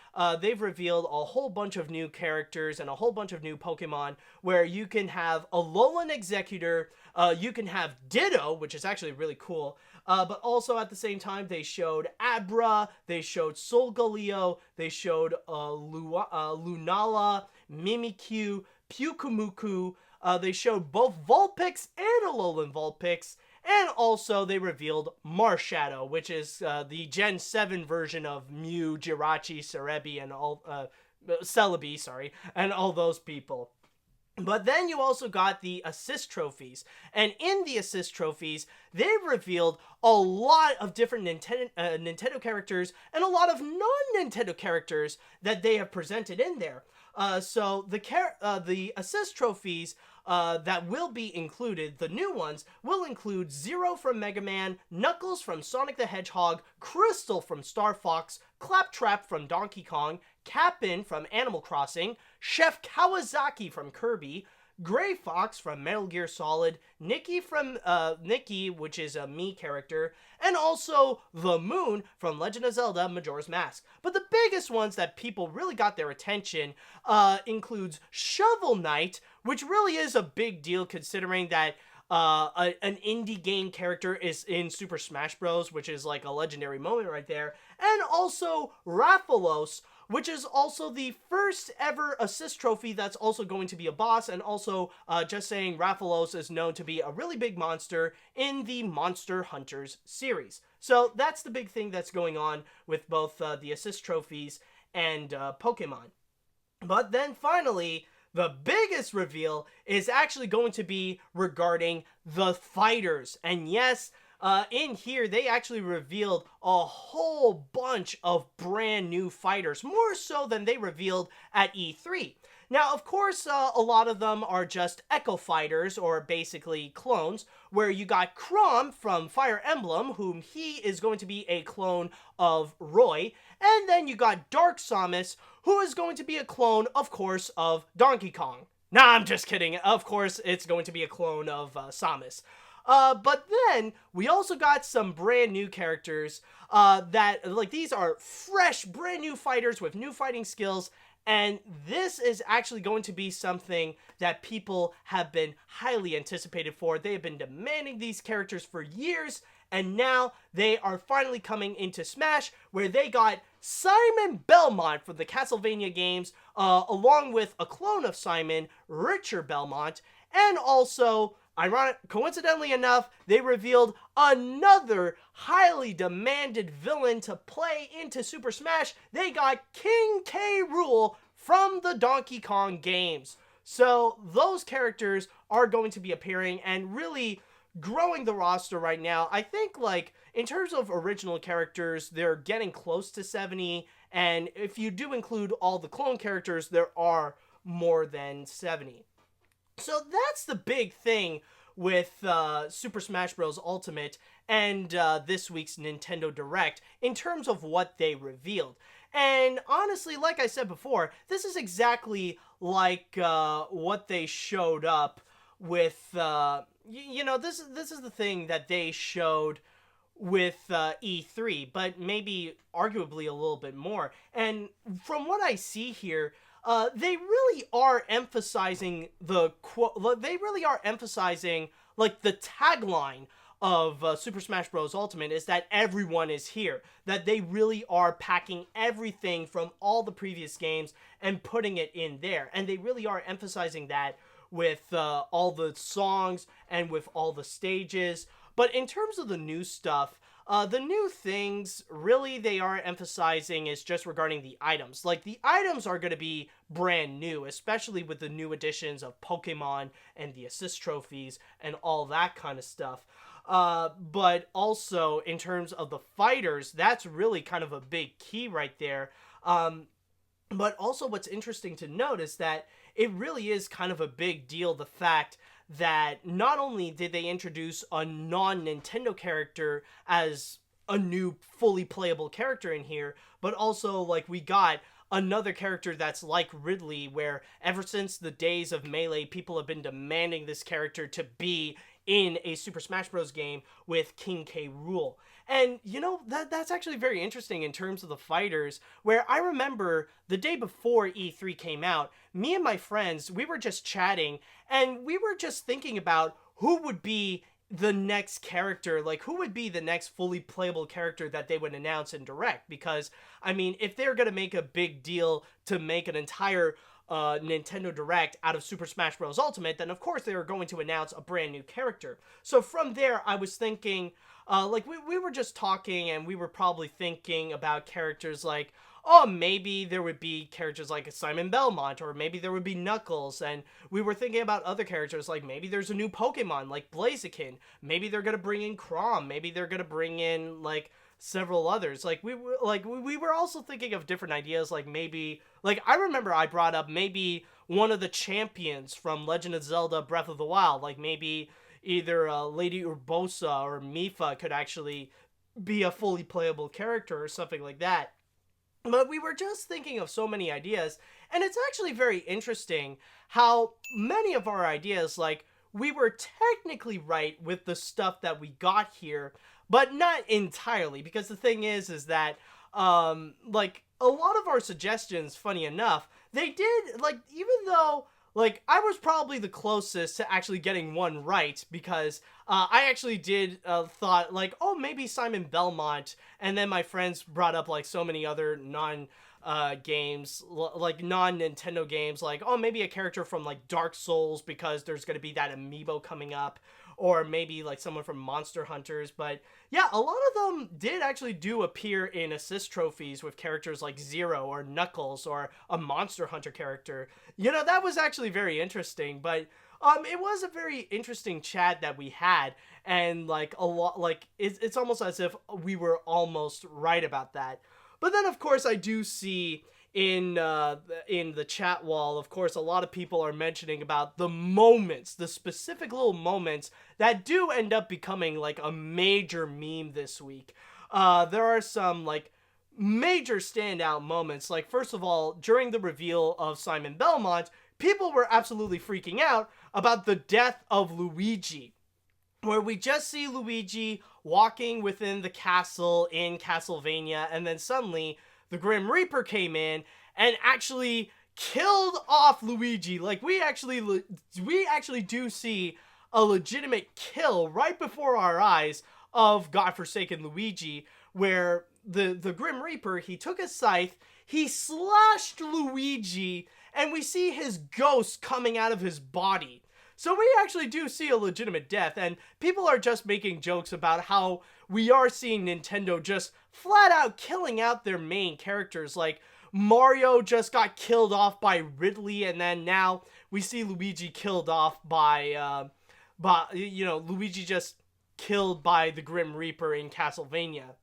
S1: they've revealed a whole bunch of new characters and a whole bunch of new Pokemon, where you can have Alolan Executor, you can have Ditto, which is actually really cool, but also at the same time, they showed Abra, they showed Solgaleo, they showed Lunala, Mimikyu, Pyukumuku, they showed both Vulpix and Alolan Vulpix, and also they revealed Marshadow, which is the Gen 7 version of Mew, Jirachi, Cerebi, and all Celebi, sorry, and all those people. But then you also got the assist trophies, and in the assist trophies, they've revealed a lot of different Nintendo characters and a lot of non-Nintendo characters that they have presented in there. So the assist trophies that will be included, the new ones, will include Zero from Mega Man, Knuckles from Sonic the Hedgehog, Crystal from Star Fox, Claptrap from Donkey Kong, Cap'n from Animal Crossing, Chef Kawasaki from Kirby, Gray Fox from Metal Gear Solid, Nikki from Nikki, which is a Mii character, and also the Moon from Legend of Zelda Majora's Mask. But the biggest ones that people really got their attention includes Shovel Knight, which really is a big deal considering that an indie game character is in Super Smash Bros., which is like a legendary moment right there, and also Rathalos, which is also the first ever assist trophy that's also going to be a boss, and also just saying Rathalos is known to be a really big monster in the Monster Hunters series. So that's the big thing that's going on with both the assist trophies and Pokemon. But then finally, the biggest reveal is actually going to be regarding the fighters. And yes, in here, they actually revealed a whole bunch of brand new fighters, more so than they revealed at E3. Now, of course, a lot of them are just Echo Fighters, or basically clones, where you got Chrom from Fire Emblem, whom he is going to be a clone of Roy, and then you got Dark Samus, who is going to be a clone, of course, of Donkey Kong. Nah, I'm just kidding. Of course, it's going to be a clone of Samus. But then, we also got some brand new characters that, like, these are fresh, brand new fighters with new fighting skills, and this is actually going to be something that people have been highly anticipated for. They have been demanding these characters for years, and now they are finally coming into Smash, where they got Simon Belmont from the Castlevania games, along with a clone of Simon, Richard Belmont, and also, coincidentally enough, they revealed another highly demanded villain to play into Super Smash. They got King K. Rool from the Donkey Kong games. So those characters are going to be appearing and really growing the roster right now. I think, like, in terms of original characters, they're getting close to 70, and if you do include all the clone characters, there are more than 70. So that's the big thing with Super Smash Bros. Ultimate and this week's Nintendo Direct in terms of what they revealed. And honestly, like I said before, this is exactly like what they showed up with, this is the thing that they showed with E3, but maybe arguably a little bit more. And from what I see here, they really are emphasizing the tagline of Super Smash Bros. Ultimate is that everyone is here. That they really are packing everything from all the previous games and putting it in there. And they really are emphasizing that with all the songs and with all the stages. But in terms of the new stuff, the new things, really, they are emphasizing is just regarding the items. Like, the items are going to be brand new, especially with the new additions of Pokemon and the assist trophies and all that kind of stuff. But also, in terms of the fighters, that's really kind of a big key right there. But also, what's interesting to note is that it really is kind of a big deal, the fact that not only did they introduce a non-Nintendo character as a new fully playable character in here, but also, like, we got another character that's like Ridley, where ever since the days of Melee, people have been demanding this character to be in a Super Smash Bros. Game with King K. Rool. And, that's actually very interesting in terms of the fighters, where I remember the day before E3 came out, me and my friends, we were just chatting, and we were just thinking about who would be the next character, like, who would be the next fully playable character that they would announce in Direct, because, I mean, if they're gonna make a big deal to make an entire Nintendo Direct out of Super Smash Bros. Ultimate, then of course they are going to announce a brand new character. So from there, I was thinking, we were just talking, and we were probably thinking about characters like, oh, maybe there would be characters like Simon Belmont, or maybe there would be Knuckles, and we were thinking about other characters, like maybe there's a new Pokemon, like Blaziken, maybe they're gonna bring in Chrom, maybe they're gonna bring in, like, several others. We were also thinking of different ideas, like maybe, like, I remember I brought up maybe one of the champions from Legend of Zelda Breath of the Wild, like maybe either Lady Urbosa or Mipha could actually be a fully playable character or something like that. But we were just thinking of so many ideas, and it's actually very interesting how many of our ideas, like, we were technically right with the stuff that we got here, but not entirely, because the thing is that, like, a lot of our suggestions, funny enough, they did, like, even though, like, I was probably the closest to actually getting one right, because I actually did thought, like, oh, maybe Simon Belmont, and then my friends brought up, like, so many other games, like, non-Nintendo games, like, oh, maybe a character from, like, Dark Souls, because there's gonna be that amiibo coming up, or maybe, like, someone from Monster Hunters, but yeah, a lot of them did actually do appear in assist trophies with characters like Zero or Knuckles or a Monster Hunter character. You know, that was actually very interesting, but it was a very interesting chat that we had, and like a lot, like it's almost as if we were almost right about that. But then, of course, I do see in the chat wall, of course, a lot of people are mentioning about the moments, the specific little moments that do end up becoming like a major meme this week. There are some like major standout moments. Like, first of all, during the reveal of Simon Belmont, people were absolutely freaking out about the death of Luigi, where we just see Luigi walking within the castle in Castlevania, and then suddenly the Grim Reaper came in and actually killed off Luigi. Like, we actually do see a legitimate kill right before our eyes of godforsaken Luigi, where the Grim Reaper, he took a scythe, he slashed Luigi, and we see his ghost coming out of his body. So we actually do see a legitimate death, and people are just making jokes about how we are seeing Nintendo just flat out killing out their main characters. Like, Mario just got killed off by Ridley, and then now we see Luigi killed off by Luigi just killed by the Grim Reaper in Castlevania.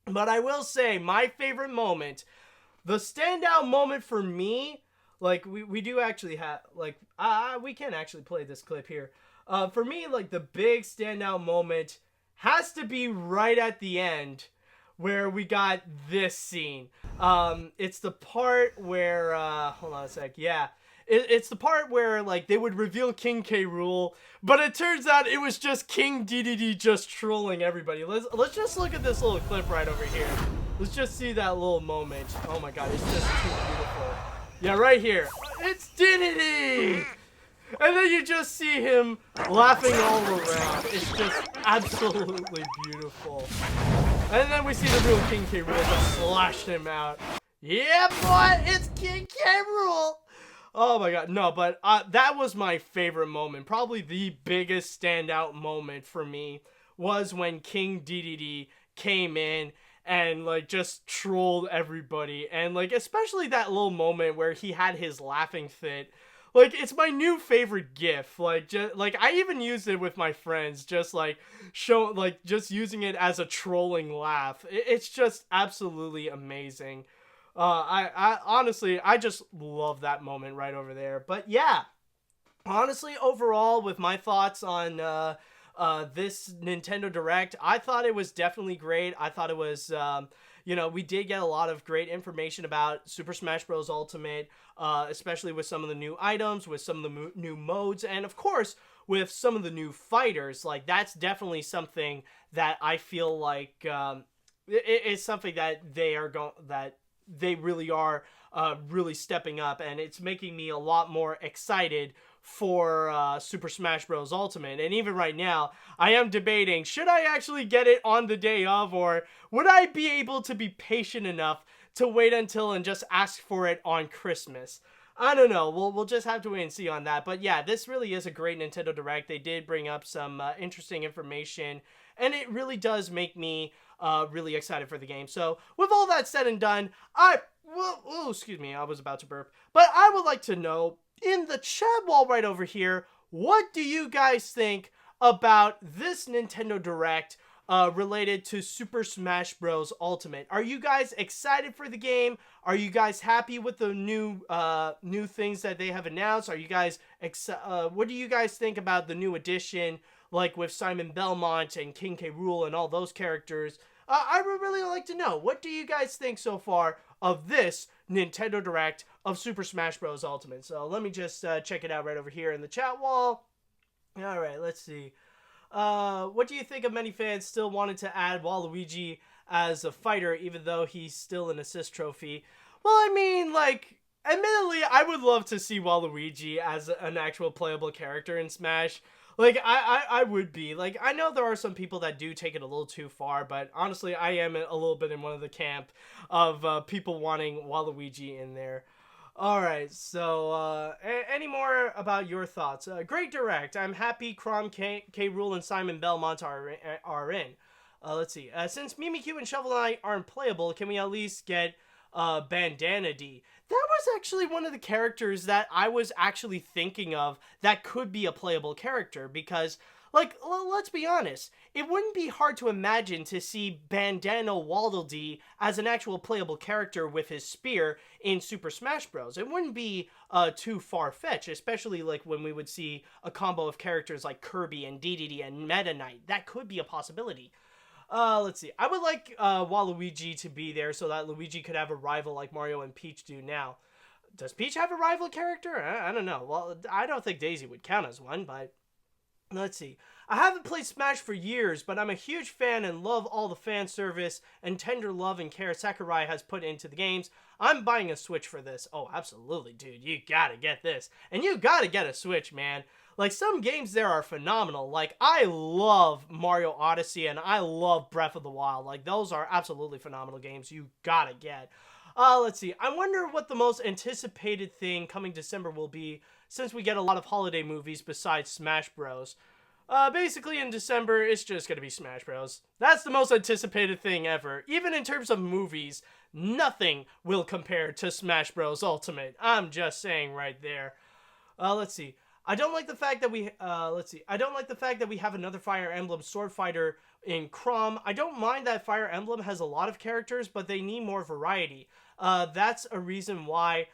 S1: But I will say, my favorite moment, the standout moment for me, like, we do actually have, like, we can actually play this clip here. For me, like, the big standout moment has to be right at the end, where we got this scene. It's the part where, hold on a sec, yeah. It's the part where, like, they would reveal King K. Rool, but it turns out it was just King DDD just trolling everybody. Let's just look at this little clip right over here. Let's just see that little moment. Oh my god, it's just too beautiful. Yeah, right here. It's DDD! And then you just see him laughing all around. It's just absolutely beautiful. And then we see the real King K. Rool just slashed him out. Yeah, boy, it's King K. Rool! Oh my god, no, but that was my favorite moment. Probably the biggest standout moment for me was when King DDD came in and, like, just trolled everybody. And, like, especially that little moment where he had his laughing fit. Like, it's my new favorite GIF. Like, I even used it with my friends, just, like, just using it as a trolling laugh. It's just absolutely amazing. I honestly, I just love that moment right over there. But, yeah, honestly, overall, with my thoughts on, this Nintendo Direct, I thought it was definitely great. I thought it was, we did get a lot of great information about Super Smash Bros. Ultimate, especially with some of the new items, with some of the new modes, and of course, with some of the new fighters. Like, that's definitely something that I feel like, it's something that they really are, really stepping up, and it's making me a lot more excited for Super Smash Bros. Ultimate. And even right now, I am debating, should I actually get it on the day of, or would I be able to be patient enough to wait until and just ask for it on Christmas? I don't know. We'll just have to wait and see on that. But yeah, this really is a great Nintendo Direct. They did bring up some interesting information, and it really does make me really excited for the game. So with all that said and done, excuse me, I was about to burp. But I would like to know, in the chat wall right over here, what do you guys think about this Nintendo Direct related to Super Smash Bros. Ultimate? Are you guys excited for the game? Are you guys happy with the new things that they have announced? Are you guys what do you guys think about the new edition, like with Simon Belmont and King K. Rool and all those characters? I would really like to know. What do you guys think so far of this Nintendo Direct of Super Smash Bros. Ultimate. So let me just check it out right over here in the chat wall. All right, let's see. What do you think of many fans still wanted to add Waluigi as a fighter, even though he's still an assist trophy? Well, I mean, like, admittedly, I would love to see Waluigi as an actual playable character in Smash. Like, I would be. Like, I know there are some people that do take it a little too far, but honestly, I am a little bit in one of the camp of people wanting Waluigi in there. Alright, so, any more about your thoughts? Great direct. I'm happy Crom, Rool, and Simon Belmont are in. Let's see. Since Mimikyu and Shovel Knight aren't playable, can we at least get Bandana D? That was actually one of the characters that I was actually thinking of that could be a playable character because, like, let's be honest, it wouldn't be hard to imagine to see Bandana Waddle Dee as an actual playable character with his spear in Super Smash Bros. It wouldn't be too far-fetched, especially like when we would see a combo of characters like Kirby and DDD and Meta Knight. That could be a possibility. Let's see. I would like Waluigi to be there so that Luigi could have a rival like Mario and Peach do now. Does Peach have a rival character? I don't know. Well, I don't think Daisy would count as one, but let's see. I haven't played Smash for years, but I'm a huge fan and love all the fan service and tender love and care Sakurai has put into the games. I'm buying a Switch for this. Oh, absolutely, dude. You gotta get this. And you gotta get a Switch, man. Like, some games there are phenomenal. Like, I love Mario Odyssey and I love Breath of the Wild. Like, those are absolutely phenomenal games you gotta get. Let's see. I wonder what the most anticipated thing coming December will be, since we get a lot of holiday movies besides Smash Bros. Basically in December, it's just gonna be Smash Bros. That's the most anticipated thing ever. Even in terms of movies, nothing will compare to Smash Bros. Ultimate. I'm just saying right there. Let's see. I don't like the fact that we have another Fire Emblem sword fighter in Crom. I don't mind that Fire Emblem has a lot of characters, but they need more variety. That's a reason why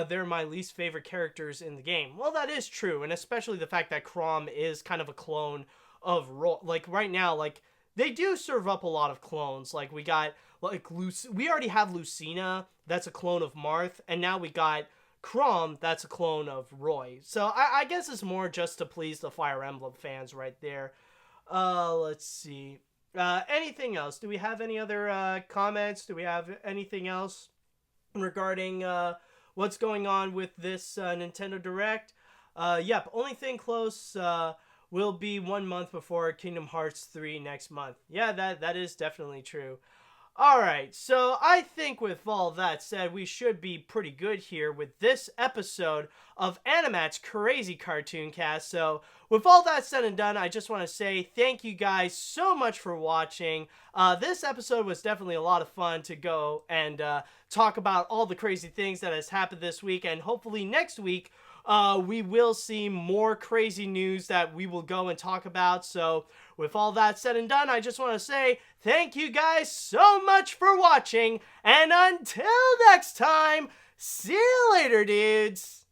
S1: they're my least favorite characters in the game. Well, that is true, and especially the fact that Crom is kind of a clone of Rool. Like, right now, like, they do serve up a lot of clones. Like, we got, like, we already have Lucina, that's a clone of Marth, and now we got Crom, that's a clone of Roy. So I guess it's more just to please the Fire Emblem fans right there. Let's see. Anything else? Do we have any other comments? Do we have anything else regarding what's going on with this Nintendo Direct? Yep, only thing close will be 1 month before Kingdom Hearts 3 next month. Yeah, that is definitely true. Alright, so I think with all that said, we should be pretty good here with this episode of AniMat's Crazy Cartoon Cast. So, with all that said and done, I just want to say thank you guys so much for watching. This episode was definitely a lot of fun to go and talk about all the crazy things that has happened this week, and hopefully next week, we will see more crazy news that we will go and talk about. So, with all that said and done, I just want to say thank you guys so much for watching, and until next time, see you later, dudes!